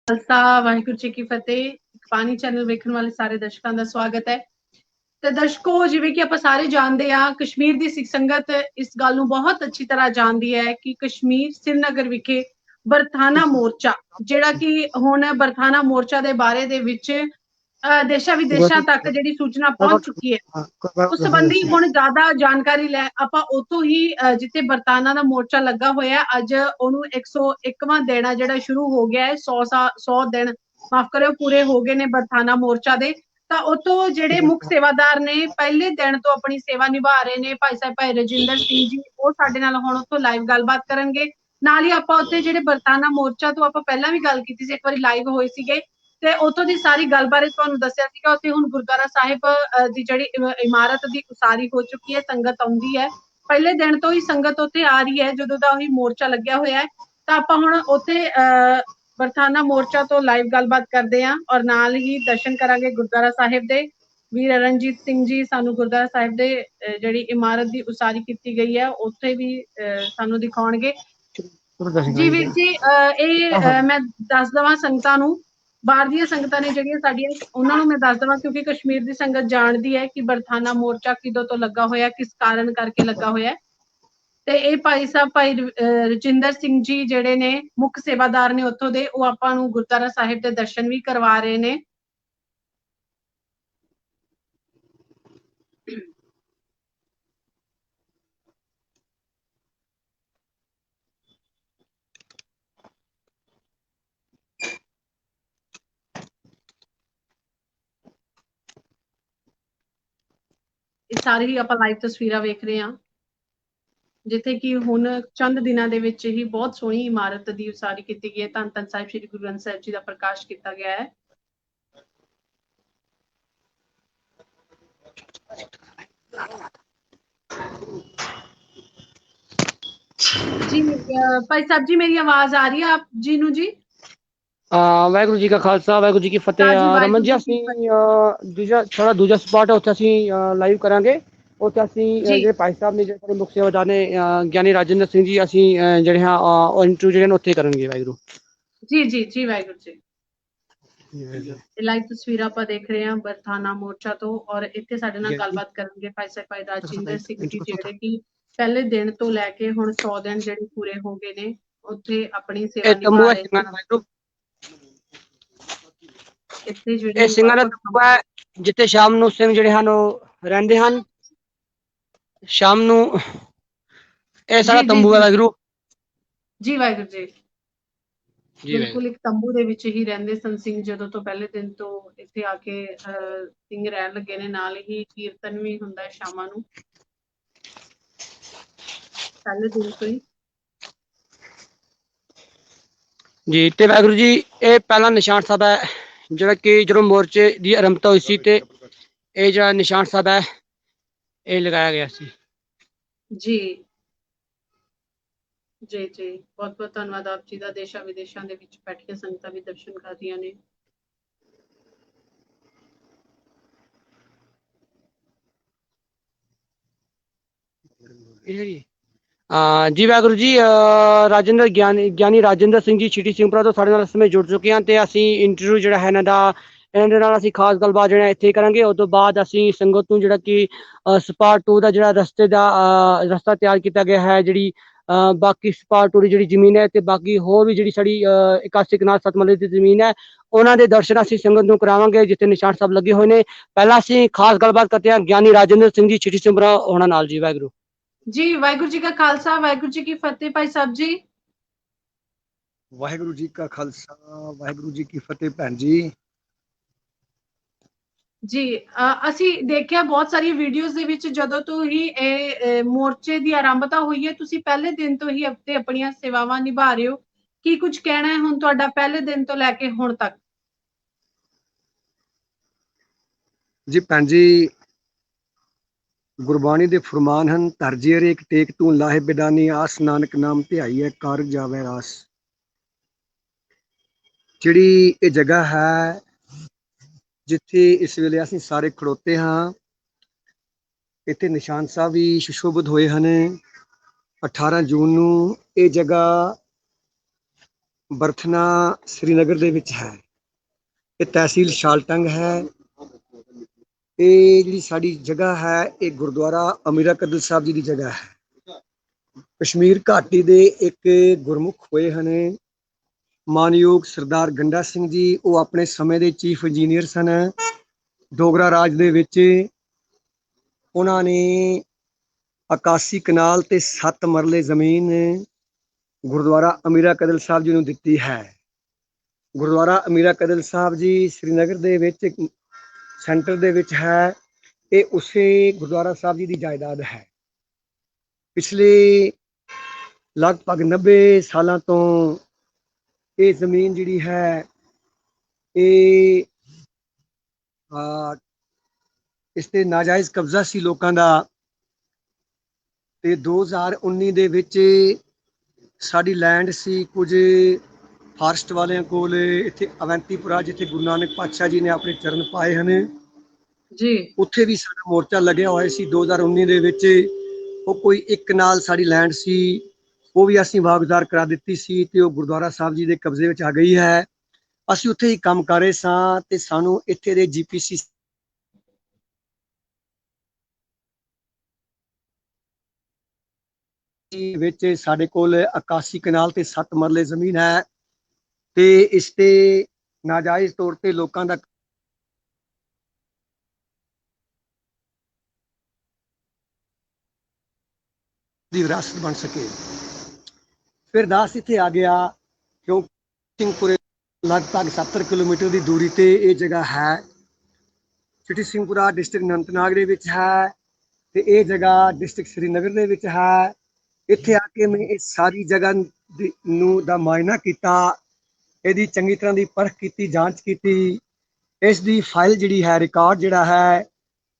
ਖਾਲਸਾ ਵਾਹਿਗੁਰੂ ਜੀ ਕੀ ਫਤਿਹ। ਪਾਣੀ ਚੈਨਲ ਵੇਖਣ ਵਾਲੇ ਸਾਰੇ ਦਰਸ਼ਕਾਂ ਦਾ ਸਵਾਗਤ ਹੈ। ਤੇ ਦਰਸ਼ਕੋ, ਜਿਵੇਂ ਕਿ ਆਪਾਂ ਸਾਰੇ ਜਾਣਦੇ ਆ, ਕਸ਼ਮੀਰ ਦੀ ਸਿੱਖ ਸੰਗਤ ਇਸ ਗੱਲ ਨੂੰ ਬਹੁਤ ਅੱਛੀ ਤਰ੍ਹਾਂ ਜਾਣਦੀ ਹੈ ਕਿ ਕਸ਼ਮੀਰ ਸ੍ਰੀਨਗਰ ਵਿਖੇ ਬਰਥਾਨਾ ਮੋਰਚਾ, ਜਿਹੜਾ ਕਿ ਹੁਣ ਬਰਥਾਨਾ ਮੋਰਚਾ ਦੇ ਬਾਰੇ ਦੇ ਵਿੱਚ ਦੇਸ਼ਾਂ ਵਿਦੇਸ਼ਾਂ ਤੱਕ ਜਿਹੜੀ ਸੂਚਨਾ ਪਹੁੰਚ ਚੁੱਕੀ ਹੈ, ਉਸ ਸੰਬੰਧੀ ਹੁਣ ਜ਼ਿਆਦਾ ਜਾਣਕਾਰੀ ਲੈ ਆਪਾਂ ਉੱਥੋਂ ਹੀ ਜਿੱਥੇ ਬਰਤਾਨਾ ਦਾ ਮੋਰਚਾ ਲੱਗਾ ਹੋਇਆ, ਅੱਜ ਉਹਨੂੰ 101ਵਾਂ ਦਿਨ ਆ ਜਿਹੜਾ ਸ਼ੁਰੂ ਹੋ ਗਿਆ ਹੈ। 100 ਦਿਨ ਮਾਫ ਕਰਿਓ ਪੂਰੇ ਹੋ ਗਏ ਨੇ ਬਰਤਾਨਾ ਮੋਰਚਾ ਦੇ। ਤਾਂ ਉੱਥੋਂ ਜਿਹੜੇ ਮੁੱਖ ਸੇਵਾਦਾਰ ਨੇ ਪਹਿਲੇ ਦਿਨ ਤੋਂ ਆਪਣੀ ਸੇਵਾ ਨਿਭਾ ਰਹੇ ਨੇ ਭਾਈ ਸਾਹਿਬ ਭਾਈ ਰਜਿੰਦਰ ਸਿੰਘ ਜੀ, ਉਹ ਸਾਡੇ ਨਾਲ ਹੁਣ ਉੱਥੋਂ ਲਾਈਵ ਗੱਲਬਾਤ ਕਰਨਗੇ। ਨਾਲ ਹੀ ਆਪਾਂ ਉੱਥੇ ਜਿਹੜੇ ਬਰਤਾਨਾ ਮੋਰਚਾ ਤੋਂ ਆਪਾਂ ਪਹਿਲਾਂ ਵੀ ਗੱਲ ਕੀਤੀ ਸੀ, ਇੱਕ ਵਾਰੀ ਲਾਈਵ ਹੋਏ ਸੀਗੇ ਤੇ ਉੱਥੋਂ ਦੀ ਸਾਰੀ ਗੱਲ ਬਾਰੇ ਤੁਹਾਨੂੰ ਦੱਸਿਆ ਸੀਗਾ। ਉੱਥੇ ਹੁਣ ਗੁਰਦੁਆਰਾ ਸਾਹਿਬ ਦੀ ਜਿਹੜੀ ਇਮਾਰਤ ਦੀ ਉਸਾਰੀ ਹੋ ਚੁੱਕੀ ਹੈ, ਸੰਗਤ ਆਉਂਦੀ ਹੈ, ਪਹਿਲੇ ਦਿਨ ਤੋਂ ਹੀ ਸੰਗਤ ਉੱਥੇ ਆ ਰਹੀ ਹੈ ਜਦੋਂ ਦਾ ਉਹੀ ਮੋਰਚਾ ਲੱਗਿਆ ਹੋਇਆ ਹੈ। ਤਾਂ ਆਪਾਂ ਹੁਣ ਉੱਥੇ ਬਰਥਾਨਾ ਮੋਰਚਾ ਤੋਂ ਲਾਈਵ ਗੱਲਬਾਤ ਕਰਦੇ ਹਾਂ ਔਰ ਨਾਲ ਹੀ ਦਰਸ਼ਨ ਕਰਾਂਗੇ ਗੁਰਦੁਆਰਾ ਸਾਹਿਬ ਦੇ। ਵੀਰ ਰਣਜੀਤ ਸਿੰਘ ਜੀ ਸਾਨੂੰ ਗੁਰਦੁਆਰਾ ਸਾਹਿਬ ਦੇ ਜਿਹੜੀ ਇਮਾਰਤ ਦੀ ਉਸਾਰੀ ਕੀਤੀ ਗਈ ਹੈ ਉੱਥੇ ਵੀ ਸਾਨੂੰ ਦਿਖਾਉਣਗੇ। ਜੀ ਵੀਰ ਜੀ, ਇਹ ਮੈਂ ਦੱਸ ਦੇਵਾਂ ਸੰਗਤਾਂ ਨੂੰ, ਬਾਹਰ ਦੀਆਂ ਸੰਗਤਾਂ ਨੇ ਜਿਹੜੀਆਂ ਸਾਡੀਆਂ, ਉਹਨਾਂ ਨੂੰ ਮੈਂ ਦੱਸ ਦੇਵਾਂ ਕਿਉਂਕਿ ਕਸ਼ਮੀਰ ਦੀ ਸੰਗਤ ਜਾਣਦੀ ਹੈ ਕਿ ਬਰਥਾਨਾ ਮੋਰਚਾ ਕਿਦੋਂ ਤੋਂ ਲੱਗਾ ਹੋਇਆ, ਕਿਸ ਕਾਰਨ ਕਰਕੇ ਲੱਗਾ ਹੋਇਆ। ਤੇ ਇਹ ਭਾਈ ਸਾਹਿਬ ਭਾਈ ਰਜਿੰਦਰ ਸਿੰਘ ਜੀ ਜਿਹੜੇ ਨੇ ਮੁੱਖ ਸੇਵਾਦਾਰ ਨੇ ਉੱਥੋਂ ਦੇ, ਉਹ ਆਪਾਂ ਨੂੰ ਗੁਰਦੁਆਰਾ ਸਾਹਿਬ ਦੇ ਦਰਸ਼ਨ ਵੀ ਕਰਵਾ ਰਹੇ ਨੇ। ਇਹ ਸਾਰੀ ਹੀ ਆਪਾਂ ਲਾਈਵ ਤਸਵੀਰਾਂ ਵੇਖ ਰਹੇ ਹਾਂ, ਜਿੱਥੇ ਕਿ ਹੁਣ ਚੰਦ ਦਿਨਾਂ ਦੇ ਵਿੱਚ ਹੀ ਬਹੁਤ ਸੋਹਣੀ ਇਮਾਰਤ ਦੀ ਉਸਾਰੀ ਕੀਤੀ ਗਈ ਹੈ। ਧੰਨ ਧੰਨ ਸਾਹਿਬ ਸ੍ਰੀ ਗੁਰੂ ਗ੍ਰੰਥ ਸਾਹਿਬ ਜੀ ਦਾ ਪ੍ਰਕਾਸ਼ ਕੀਤਾ ਗਿਆ ਹੈ। ਜੀ ਭਾਈ ਸਾਹਿਬ ਜੀ, ਮੇਰੀ ਆਵਾਜ਼ ਆ ਰਹੀ ਹੈ ਆਪ ਜੀ ਨੂੰ? ਜੀ ਵਾਹਿਗੁਰੂ ਜੀ ਕਾ ਖਾਲਸਾ ਵਾਹਿਗੁਰੂ ਜੀ ਕੀ ਫਤਿਹ। ਰਮਨ ਜੀ, ਅਸੀਂ ਦੂਜਾ ਸਪਾਟ ਹੈ, ਉੱਥੇ ਅਸੀਂ ਲਾਈਵ ਕਰਾਂਗੇ। ਉੱਥੇ ਅਸੀਂ ਜਿਹੜੇ ਭਾਈ ਸਾਹਿਬ ਨੇ, ਜਿਹੜੇ ਸਾਡੇ ਮੁੱਖ ਸੇਵਾਦਾਰ ਨੇ ਗਿਆਨੀ ਰਾਜਿੰਦਰ ਸਿੰਘ ਜੀ, ਅਸੀਂ ਜਿਹੜੇ ਹਾਂ ਉਹ ਇੰਟਰਵਿਊ ਜਿਹੜੇ ਨੇ ਉੱਥੇ ਕਰਨਗੇ। ਵਾਹਿਗੁਰੂ ਜੀ ਜੀ ਜੀ, ਵਾਹਿਗੁਰੂ ਜੀ। ਲਾਈਵ ਤਸਵੀਰਾਂ ਆਪਾਂ ਦੇਖ ਰਹੇ ਹਾਂ ਬਰਥਾਨਾ ਮੋਰਚਾ ਤੋਂ, ਔਰ ਇੱਥੇ ਸਾਡੇ ਨਾਲ ਗੱਲਬਾਤ ਕਰਨਗੇ ਭਾਈ ਸਾਹਿਬ ਭਾਈ ਰਾਜਿੰਦਰ ਸਿੰਘ ਜੀ, ਜਿਹੜੇ ਕਿ ਪਹਿਲੇ ਦਿਨ ਤੋਂ ਲੈ ਕੇ ਹੁਣ 100 ਦਿਨ ਜਿਹੜੇ ਪੂਰੇ ਹੋ ਗਏ ਨੇ ਉੱਥੇ ਆਪਣੀ ਸੇਵਾ ਨਿਭਾ ਰਹੇ ਨੇ। ਇਹ ਸਿੰਘਾਂ ਦਾ ਤੰਬੂ ਹੈ ਜਿੱਥੇ ਸ਼ਾਮ ਨੂੰ ਸਿੰਘ ਜਿਹੜੇ ਹਨ ਉਹ ਰਹਿੰਦੇ ਹਨ। ਸ਼ਾਮ ਨੂੰ ਇਹ ਸਾਡਾ ਤੰਬੂ ਹੈ। ਵਾਹਿਗੁਰੂ ਜੀ, ਵਾਹਿਗੁਰੂ ਜੀ। ਬਿਲਕੁਲ ਇੱਕ ਤੰਬੂ ਦੇ ਵਿੱਚ ਹੀ ਰਹਿੰਦੇ ਸਨ ਸਿੰਘ ਜਦੋਂ ਤੋਂ, ਪਹਿਲੇ ਦਿਨ ਤੋਂ ਇੱਥੇ ਆ ਕੇ ਸਿੰਘ ਰਹਿਣ ਲੱਗੇ ਨੇ। ਨਾਲ ਹੀ ਕੀਰਤਨ ਵੀ ਹੁੰਦਾ ਹੈ ਸ਼ਾਮਾਂ ਨੂੰ, ਪਹਿਲੇ ਦਿਨ ਤੋਂ ਹੀ। ਜੀ ਤੇ ਵਾਹਿਗੁਰੂ ਜੀ, ਇਹ ਪਹਿਲਾ ਨਿਸ਼ਾਨ ਸਾਹਿਬ ਹੈ ਜਿਹੜਾ ਕਿ ਜਦੋਂ ਮੋਰਚੇ ਦੀ ਆਰੰਭਤਾ ਹੋਈ ਸੀ ਤੇ ਇਹ ਜਿਹੜਾ ਨਿਸ਼ਾਨ ਸਾਹਿਬ ਹੈ ਇਹ ਲਗਾਇਆ ਗਿਆ ਸੀ। ਜੀ ਜੀ ਜੀ, ਬਹੁਤ ਬਹੁਤ ਧੰਨਵਾਦ ਆਪ ਜੀ ਦਾ। ਦੇਸ਼ਾਂ ਵਿਦੇਸ਼ਾਂ ਦੇ ਵਿੱਚ ਬੈਠੀਆਂ ਸੰਗਤਾਂ ਵੀ ਦਰਸ਼ਨ ਕਰ ਰਹੀਆਂ ਨੇ। ਜੀ ਵਾਹਿਗੁਰੂ ਜੀ, ਰਾਜਿੰਦਰ ਗਿਆਨੀ ਰਾਜਿੰਦਰ ਸਿੰਘ ਜੀ ਛੀਟੀ ਸਿੰਘਪੁਰਾ ਤੋਂ ਸਾਡੇ ਨਾਲ ਇਸ ਸਮੇਂ ਜੁੜ ਚੁੱਕੇ ਹਨ ਤੇ ਅਸੀਂ ਇੰਟਰਵਿਊ ਜਿਹੜਾ ਹੈ ਇਹਨਾਂ ਦੇ ਨਾਲ ਅਸੀਂ ਖਾਸ ਗੱਲਬਾਤ ਜਿਹੜਾ ਇੱਥੇ ਕਰਾਂਗੇ। ਉਸ ਤੋਂ ਬਾਅਦ ਅਸੀਂ ਸੰਗਤ ਨੂੰ ਜਿਹੜਾ ਕਿ ਸਪਾਟ 2 ਦਾ ਜਿਹੜਾ ਰਸਤਾ ਤਿਆਰ ਕੀਤਾ ਗਿਆ ਹੈ, ਜਿਹੜੀ ਬਾਕੀ ਸਪਾਟ 2 ਦੀ ਜਿਹੜੀ ਜ਼ਮੀਨ ਹੈ ਤੇ ਬਾਕੀ ਹੋਰ ਵੀ ਜਿਹੜੀ ਸਾਡੀ 81 ਕਨਾਲ 7 ਮਰਲੇ ਦੀ ਜ਼ਮੀਨ ਹੈ, ਉਹਨਾਂ ਦੇ ਦਰਸ਼ਨ ਅਸੀਂ ਸੰਗਤ ਨੂੰ ਕਰਾਵਾਂਗੇ ਜਿੱਥੇ ਨਿਸ਼ਾਨ ਸਾਹਿਬ ਲੱਗੇ ਹੋਏ ਨੇ। ਪਹਿਲਾਂ ਅਸੀਂ ਖਾਸ ਗੱਲਬਾਤ ਕਰਦੇ ਹਾਂ ਗਿਆਨੀ ਰਾਜਿੰਦਰ ਸਿੰਘ ਜੀ ਛੀਟੀ ਸਿੰਘਪੁਰਾ ਉਹਨਾਂ ਨਾਲ। ਜੀ ਵਾਹਿਗੁਰੂ ਜੀ, ਵਾਹਿਗੁਰੂ ਜੀ ਕਾ ਖਾਲਸਾ ਵਾਹਿਗੁਰੂ ਜੀ ਕੀ ਫਤਿਹ। ਭਾਈ ਸਾਹਿਬ ਜੀ, ਵਾਹਿਗੁਰੂ ਜੀ ਕਾ ਖਾਲਸਾ ਵਾਹਿਗੁਰੂ ਜੀ ਕੀ ਫਤਿਹ। ਭੈਣ ਜੀ ਜੀ, ਅਸੀਂ ਦੇਖਿਆ ਬਹੁਤ ਸਾਰੀਆਂ ਵੀਡੀਓਜ਼ ਦੇ ਵਿੱਚ ਜਦੋਂ ਤੋਂ ਹੀ ਇਹ ਮੋਰਚੇ ਦੀ ਆਰੰਭਤਾ ਹੋਈ ਹੈ, ਤੁਸੀਂ ਪਹਿਲੇ ਦਿਨ ਤੋਂ ਹੀ ਆਪਣੇ ਆਪਣੀਆਂ ਸੇਵਾਵਾਂ ਨਿਭਾ ਰਹੇ ਹੋ। ਕੀ ਕੁਝ ਕਹਿਣਾ ਹੈ ਹੁਣ ਤੁਹਾਡਾ ਪਹਿਲੇ ਦਿਨ ਤੋਂ ਲੈ ਕੇ ਹੁਣ ਤੱਕ? ਜੀ ਭੈਣ ਜੀ, ਗੁਰਬਾਣੀ ਦੇ ਫਰਮਾਨ ਹਨ, ਧਰਜੀ ਹਰੇਕ ਟੇਕ ਤੂੰ ਲਾਹੇ ਬਿਦਾਨੀ, ਆਸ ਨਾਨਕ ਨਾਮ ਧਿਆਈ ਹੈ ਕਾਰ ਜਾਵੇ ਰਾਸ। ਜਿਹੜੀ ਇਹ ਜਗ੍ਹਾ ਹੈ ਜਿੱਥੇ ਇਸ ਵੇਲੇ ਅਸੀਂ ਸਾਰੇ ਖੜੋਤੇ ਹਾਂ, ਇੱਥੇ ਨਿਸ਼ਾਨ ਸਾਹਿਬ ਵੀ ਸੁਸ਼ੋਭਿਤ ਹੋਏ ਹਨ। 18 ਜੂਨ ਨੂੰ ਇਹ ਜਗ੍ਹਾ ਬਰਥਨਾ श्रीनगर ਦੇ ਵਿੱਚ ਹੈ। ਇਹ ਤਹਿਸੀਲ ਸ਼ਾਲਟੰਗ ਹੈ। ਇਹ ਜਿਹੜੀ ਸਾਡੀ ਜਗ੍ਹਾ ਹੈ ਇਹ ਗੁਰਦੁਆਰਾ ਅਮੀਰਾ ਕਦਲ ਸਾਹਿਬ ਜੀ ਦੀ ਜਗ੍ਹਾ ਹੈ। ਕਸ਼ਮੀਰ ਘਾਟੀ ਦੇ ਇੱਕ ਗੁਰਮੁਖ ਹੋਏ ਹਨ ਮਾਨਯੋਗ ਸਰਦਾਰ ਗੰਡਾ ਸਿੰਘ ਜੀ। ਉਹ ਆਪਣੇ ਸਮੇਂ ਦੇ ਚੀਫ ਇੰਜੀਨੀਅਰ ਸਨ ਡੋਗਰਾ ਰਾਜ ਦੇ ਵਿੱਚ। ਉਹਨਾਂ ਨੇ 81 ਕਨਾਲ ਤੇ 7 ਮਰਲੇ ਜ਼ਮੀਨ ਗੁਰਦੁਆਰਾ ਅਮੀਰਾ ਕਦਲ ਸਾਹਿਬ ਜੀ ਨੂੰ ਦਿੱਤੀ ਹੈ। ਗੁਰਦੁਆਰਾ ਅਮੀਰਾ ਕਦਲ ਸਾਹਿਬ ਜੀ श्रीनगर ਦੇ ਵਿੱਚ ਸੈਂਟਰ ਦੇ ਵਿੱਚ ਹੈ। ਇਹ ਉਸੇ ਗੁਰਦੁਆਰਾ ਸਾਹਿਬ ਜੀ ਦੀ ਜਾਇਦਾਦ ਹੈ। ਪਿਛਲੇ ਲਗਭਗ 90 ਸਾਲਾਂ ਤੋਂ ਇਹ ਜ਼ਮੀਨ ਜਿਹੜੀ ਹੈ ਇਹ ਇਸ ਤੇ ਨਾਜਾਇਜ਼ ਕਬਜ਼ਾ ਸੀ ਲੋਕਾਂ ਦਾ। ਤੇ 2019 ਦੇ ਵਿੱਚ ਸਾਡੀ ਲੈਂਡ ਸੀ ਕੁਝ ਫਾਰਸਟ ਵਾਲਿਆਂ ਕੋਲ ਇੱਥੇ ਅਵੰਤੀਪੁਰਾ, ਜਿੱਥੇ ਗੁਰੂ ਨਾਨਕ ਪਾਤਸ਼ਾਹ ਜੀ ਨੇ ਆਪਣੇ ਚਰਨ ਪਾਏ ਹਨ ਜੀ। ਉੱਥੇ ਵੀ ਸਾਡਾ ਮੋਰਚਾ ਲੱਗਿਆ ਹੋਇਆ ਸੀ 2019 ਦੇ ਵਿੱਚ। ਉਹ ਕੋਈ 1 ਕਨਾਲ ਸਾਡੀ ਲੈਂਡ ਸੀ, ਉਹ ਵੀ ਅਸੀਂ ਵਾਗਜ਼ਾਰ ਕਰਾ ਦਿੱਤੀ ਸੀ ਤੇ ਉਹ ਗੁਰਦੁਆਰਾ ਸਾਹਿਬ ਜੀ ਦੇ ਕਬਜ਼ੇ ਵਿੱਚ ਆ ਗਈ ਹੈ। ਅਸੀਂ ਉੱਥੇ ਹੀ ਕੰਮ ਕਰ ਰਹੇ ਸਾਂ ਤੇ ਸਾਨੂੰ ਇੱਥੇ ਦੇ GPC ਵਿੱਚ ਸਾਡੇ ਕੋਲ 81 ਕਨਾਲ ਤੇ 7 ਮਰਲੇ ਜ਼ਮੀਨ ਹੈ ਤੇ ਇਸ ਤੇ ਨਾਜਾਇਜ਼ ਤੌਰ ਤੇ ਲੋਕਾਂ ਦਾ ਦੀ ਵਿਰਾਸਤ ਬਣ ਸਕੇ। ਫਿਰ ਦਾਸ ਇੱਥੇ ਆ ਗਿਆ ਕਿਉਂਕਿ ਸਿੰਘਪੁਰੇ ਲਗਭਗ 70 ਕਿਲੋਮੀਟਰ ਦੀ ਦੂਰੀ ਤੇ ਇਹ ਜਗ੍ਹਾ ਹੈ। ਸਿਟੀ ਸਿੰਘਪੁਰਾ ਡਿਸਟ੍ਰਿਕਟ ਅਨੰਤਨਾਗ ਦੇ ਵਿੱਚ ਹੈ ਤੇ ਇਹ ਜਗ੍ਹਾ ਡਿਸਟ੍ਰਿਕਟ श्रीनगर ਦੇ ਵਿੱਚ ਹੈ। ਇੱਥੇ ਆ ਕੇ ਮੈਂ ਇਸ ਸਾਰੀ ਜਗ੍ਹਾ ਨੂੰ ਦਾ ਮੁਆਇਨਾ ਕੀਤਾ, ਇਹਦੀ ਚੰਗੀ ਤਰ੍ਹਾਂ ਦੀ ਪਰਖ ਕੀਤੀ, ਜਾਂਚ ਕੀਤੀ। ਇਸ ਦੀ ਫਾਈਲ ਜਿਹੜੀ ਹੈ, ਰਿਕਾਰਡ ਜਿਹੜਾ ਹੈ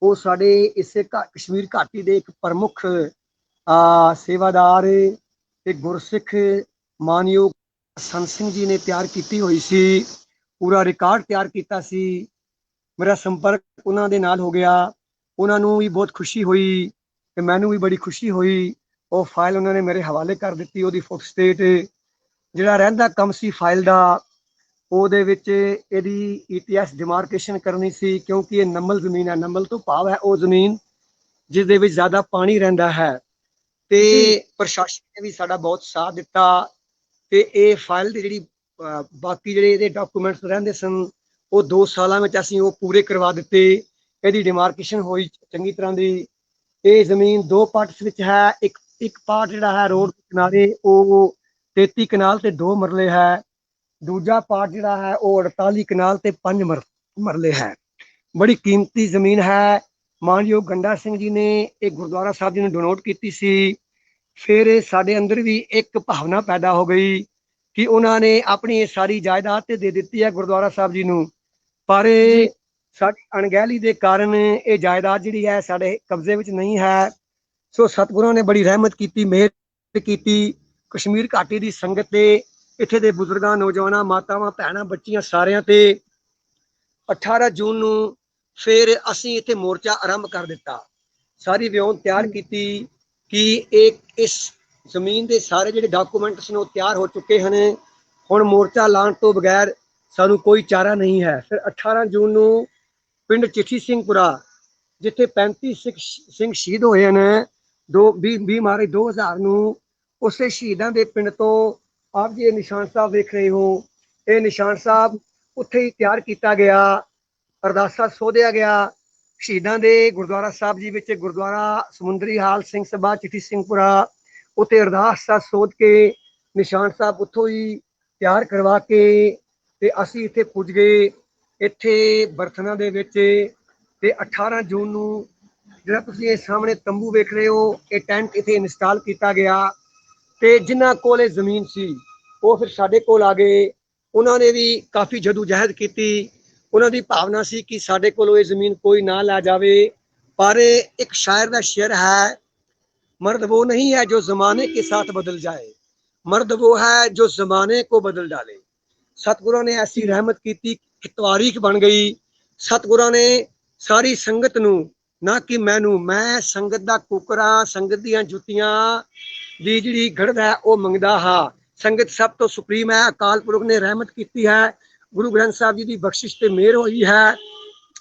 ਉਹ ਸਾਡੇ ਇਸੇ ਕਸ਼ਮੀਰ ਘਾਟੀ ਦੇ ਇੱਕ ਪ੍ਰਮੁੱਖ ਸੇਵਾਦਾਰ ਤੇ ਗੁਰਸਿੱਖ ਮਾਨਯੋਗ ਸੰਤ ਸਿੰਘ ਜੀ ਨੇ ਤਿਆਰ ਕੀਤੀ ਹੋਈ ਸੀ। ਪੂਰਾ ਰਿਕਾਰਡ ਤਿਆਰ ਕੀਤਾ ਸੀ। ਮੇਰਾ ਸੰਪਰਕ ਉਹਨਾਂ ਦੇ ਨਾਲ ਹੋ ਗਿਆ। ਉਹਨਾਂ ਨੂੰ ਵੀ ਬਹੁਤ ਖੁਸ਼ੀ ਹੋਈ ਤੇ ਮੈਨੂੰ ਵੀ ਬੜੀ ਖੁਸ਼ੀ ਹੋਈ। ਉਹ ਫਾਈਲ ਉਹਨਾਂ ਨੇ ਮੇਰੇ ਹਵਾਲੇ ਕਰ ਦਿੱਤੀ। ਉਹਦੀ ਫੋਟੋਸਟੇਟ ਜਿਹੜਾ ਰਹਿੰਦਾ ਕੰਮ ਸੀ ਫਾਈਲ ਦਾ, ਉਹਦੇ ਵਿੱਚ ਇਹਦੀ ETS ਡਿਮਾਰਕੇਸ਼ਨ ਕਰਨੀ ਸੀ ਕਿਉਂਕਿ ਇਹ ਨੰਮਲ ਜ਼ਮੀਨ ਹੈ। ਨੰਮਲ ਤੋਂ ਭਾਵ ਹੈ ਉਹ ਜ਼ਮੀਨ ਜਿਸ ਦੇ ਵਿੱਚ ਜ਼ਿਆਦਾ ਪਾਣੀ ਰਹਿੰਦਾ ਹੈ। ਤੇ ਪ੍ਰਸ਼ਾਸਨ ਨੇ ਵੀ ਸਾਡਾ ਬਹੁਤ ਸਾਥ ਦਿੱਤਾ ਤੇ ਇਹ ਫਾਈਲ ਦੀ ਜਿਹੜੀ ਬਾਕੀ ਜਿਹੜੇ ਇਹਦੇ ਡਾਕੂਮੈਂਟਸ ਰਹਿੰਦੇ ਸਨ ਉਹ 2 ਸਾਲਾਂ ਵਿੱਚ ਅਸੀਂ ਉਹ ਪੂਰੇ ਕਰਵਾ ਦਿੱਤੇ। ਇਹਦੀ ਡਿਮਾਰਕੇਸ਼ਨ ਹੋਈ ਚੰਗੀ ਤਰ੍ਹਾਂ ਦੀ। ਇਹ ਜ਼ਮੀਨ 2 ਪਾਰਟਸ ਵਿੱਚ ਹੈ। ਇੱਕ ਪਾਰਟ ਜਿਹੜਾ ਹੈ ਰੋਡ ਦੇ ਕਿਨਾਰੇ ਉਹ 33 ਕਨਾਲ ਤੇ 2 ਮਰਲੇ ਹੈ। ਦੂਜਾ ਪਾਰਟ ਜਿਹੜਾ ਹੈ ਉਹ 48 ਕਨਾਲ ਤੇ 5 ਮਰਲੇ ਹੈ। ਬੜੀ ਕੀਮਤੀ ਜ਼ਮੀਨ ਹੈ। ਮਾਨਯੋਗ ਗੰਡਾ ਸਿੰਘ ਜੀ ਨੇ ਇਹ ਗੁਰਦੁਆਰਾ ਸਾਹਿਬ ਜੀ ਨੂੰ ਡੋਨੇਟ ਕੀਤੀ ਸੀ। ਫਿਰ ਸਾਡੇ ਅੰਦਰ ਵੀ ਇੱਕ ਭਾਵਨਾ ਪੈਦਾ ਹੋ ਗਈ ਕਿ ਉਹਨਾਂ ਨੇ ਆਪਣੀ ਇਹ ਸਾਰੀ ਜਾਇਦਾਦ ਤੇ ਦੇ ਦਿੱਤੀ ਹੈ ਗੁਰਦੁਆਰਾ ਸਾਹਿਬ ਜੀ ਨੂੰ, ਪਰ ਸਾਡੀ ਅਣਗਹਿਲੀ ਦੇ ਕਾਰਨ ਇਹ ਜਾਇਦਾਦ ਜਿਹੜੀ ਹੈ ਸਾਡੇ ਕਬਜ਼ੇ ਵਿੱਚ ਨਹੀਂ ਹੈ। ਸੋ ਸਤਿਗੁਰਾਂ ਨੇ ਬੜੀ ਰਹਿਮਤ ਕੀਤੀ, ਮਿਹਰ ਕੀਤੀ ਕਸ਼ਮੀਰ ਘਾਟੀ ਦੀ ਸੰਗਤ ਤੇ, ਇੱਥੇ ਦੇ ਬਜ਼ੁਰਗਾਂ, ਨੌਜਵਾਨਾਂ, ਮਾਤਾਵਾਂ, ਭੈਣਾਂ, ਬੱਚੀਆਂ ਸਾਰਿਆਂ ਤੇ। 18 ਜੂਨ ਨੂੰ ਫਿਰ ਅਸੀਂ ਇੱਥੇ ਮੋਰਚਾ ਆਰੰਭ ਕਰ ਦਿੱਤਾ। ਸਾਰੀ ਵਿਉਂਤ ਤਿਆਰ ਕੀਤੀ ਕਿ ਇਸ ਜ਼ਮੀਨ ਦੇ ਸਾਰੇ ਜਿਹੜੇ ਡਾਕੂਮੈਂਟਸ ਨੇ ਉਹ ਤਿਆਰ ਹੋ ਚੁੱਕੇ ਹਨ। ਹੁਣ ਮੋਰਚਾ ਲਾਉਣ ਤੋਂ ਬਗੈਰ ਸਾਨੂੰ ਕੋਈ ਚਾਰਾ ਨਹੀਂ ਹੈ। ਫਿਰ 18 ਜੂਨ ਨੂੰ ਪਿੰਡ ਚਿੱਠੀ ਸਿੰਘਪੁਰਾ, ਜਿੱਥੇ 35 ਸਿੰਘ ਸ਼ਹੀਦ ਹੋਏ ਹਨ 20 ਮਾਰਚ 2000 ਨੂੰ, ਉਸੇ ਸ਼ਹੀਦਾਂ ਦੇ ਪਿੰਡ ਤੋਂ ਆਪ ਜੀ ਇਹ ਨਿਸ਼ਾਨ ਸਾਹਿਬ ਵੇਖ ਰਹੇ ਹੋ। ਇਹ ਨਿਸ਼ਾਨ ਸਾਹਿਬ ਉੱਥੇ ਹੀ ਤਿਆਰ ਕੀਤਾ ਗਿਆ, ਅਰਦਾਸਾ ਸੋਧਿਆ ਗਿਆ। ਸ਼ਹੀਦਾਂ ਦੇ ਗੁਰਦੁਆਰਾ ਸਾਹਿਬ ਜੀ ਵਿੱਚ ਗੁਰਦੁਆਰਾ ਸਮੁੰਦਰੀ ਹਾਲ ਸਿੰਘ ਸਭਾ ਚਿੱਠੀ ਸਿੰਘਪੁਰਾ, ਉੱਥੇ ਅਰਦਾਸਾ ਸੋਧ ਕੇ ਨਿਸ਼ਾਨ ਸਾਹਿਬ ਉੱਥੋਂ ਹੀ ਤਿਆਰ ਕਰਵਾ ਕੇ ਤੇ ਅਸੀਂ ਇੱਥੇ ਪੁੱਜ ਗਏ। ਇੱਥੇ ਬਰਥਨਾ ਦੇ ਵਿੱਚ ਤੇ 18 ਜੂਨ ਨੂੰ ਜਿਹੜਾ ਤੁਸੀਂ ਇਹ ਸਾਹਮਣੇ ਤੰਬੂ ਵੇਖ ਰਹੇ ਹੋ, ਇਹ ਟੈਂਟ ਇੱਥੇ ਇੰਸਟਾਲ ਕੀਤਾ ਗਿਆ ਤੇ ਜਿਨ੍ਹਾਂ ਕੋਲ ਇਹ ਜ਼ਮੀਨ ਸੀ ਉਹ ਫਿਰ ਸਾਡੇ ਕੋਲ ਆ ਗਏ। ਉਹਨਾਂ ਨੇ ਵੀ ਕਾਫੀ ਜਦੋਜਹਿਦ ਕੀਤੀ। ਉਹਨਾਂ ਦੀ ਭਾਵਨਾ ਸੀ ਕਿ ਸਾਡੇ ਕੋਲੋਂ ਇਹ ਜ਼ਮੀਨ ਕੋਈ ਨਾ ਲੈ ਜਾਵੇ। पर एक शायर का शेर है, मर्द वो नहीं है जो जमाने के साथ बदल जाए, मर्द वो है जो जमाने को बदल डाले। सतगुरों ने ऐसी रहमत की थी कि तारीख बन गई। सतगुरों ने सारी संगत नू, ना कि मैनू, मैं संगत दा कुकरा, संगत दियां जुत्तियां दी जिहड़ी गढ़द है वो मंगदा हा। संगत सब तो सुप्रीम है, अकाल पुरख ने रहमत की है, गुरु ग्रंथ साहब जी की बख्शिश ते मेहर हुई है,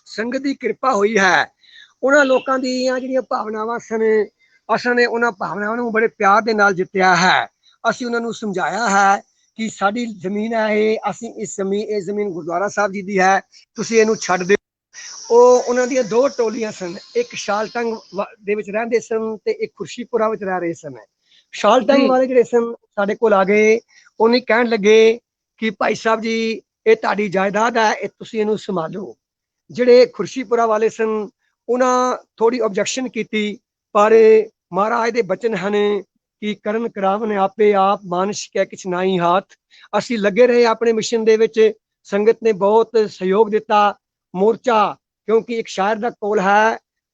संगत की कृपा हुई है। उन्होंने लोगों ਦੀਆਂ ਜਿਹੜੀਆਂ ਭਾਵਨਾਵਾਂ ਸਨ ਅਸਾਂ ਨੇ ਉਹਨਾਂ ਭਾਵਨਾਵਾਂ ਨੂੰ ਬੜੇ ਪਿਆਰ ਦੇ ਨਾਲ ਜਿੱਤਿਆ ਹੈ। ਅਸੀਂ ਉਹਨਾਂ ਨੂੰ ਸਮਝਾਇਆ ਹੈ ਕਿ ਸਾਡੀ ਜ਼ਮੀਨ ਹੈ ਇਹ, ਅਸੀਂ ਇਹ ਜ਼ਮੀਨ ਗੁਰਦੁਆਰਾ ਸਾਹਿਬ ਜੀ ਦੀ ਹੈ, ਤੁਸੀਂ ਇਹਨੂੰ ਛੱਡ ਦਿਓ। ਉਹ ਉਹਨਾਂ ਦੀਆਂ ਦੋ ਟੋਲੀਆਂ ਸਨ, ਇੱਕ ਸ਼ਾਲਟੰਗ ਦੇ ਵਿੱਚ ਰਹਿੰਦੇ ਸਨ ਤੇ ਇੱਕ ਖੁਰਸ਼ੀਪੁਰਾ ਵਿੱਚ ਰਹਿ ਰਹੇ ਸਨ। ਸ਼ਾਲਟੰਗ ਵਾਲੇ ਜਿਹੜੇ ਸਨ ਸਾਡੇ ਕੋਲ ਆ ਗਏ, ਉਹਨੇ ਕਹਿਣ ਲੱਗੇ ਕਿ ਭਾਈ ਸਾਹਿਬ ਜੀ ਇਹ ਤੁਹਾਡੀ ਜਾਇਦਾਦ ਹੈ, ਇਹ ਤੁਸੀਂ ਇਹਨੂੰ ਸੰਭਾਲੋ। ਜਿਹੜੇ ਖੁਰਸ਼ੀਪੁਰਾ ਵਾਲੇ ਸਨ ਉਹਨਾਂ ਥੋੜੀ ਆਬਜੈਕਸ਼ਨ ਕੀਤੀ, ਪਰ ਮਹਾਰਾਜ ਦੇ ਬਚਨ ਹਨ ਕਿ ਕਰਨ ਕਰਾਵਨ ਆਪੇ ਆਪ, ਮਾਨਸ਼ ਕਹਿ ਕਿਛ ਨਾਹੀ ਹਾਥ। ਅਸੀਂ ਲੱਗੇ ਰਹੇ ਆਪਣੇ ਮਿਸ਼ਨ ਦੇ ਵਿੱਚ, ਸੰਗਤ ਨੇ ਬਹੁਤ ਸਹਿਯੋਗ ਦਿੱਤਾ। मोर्चा, क्योंकि एक शायर का कौल है,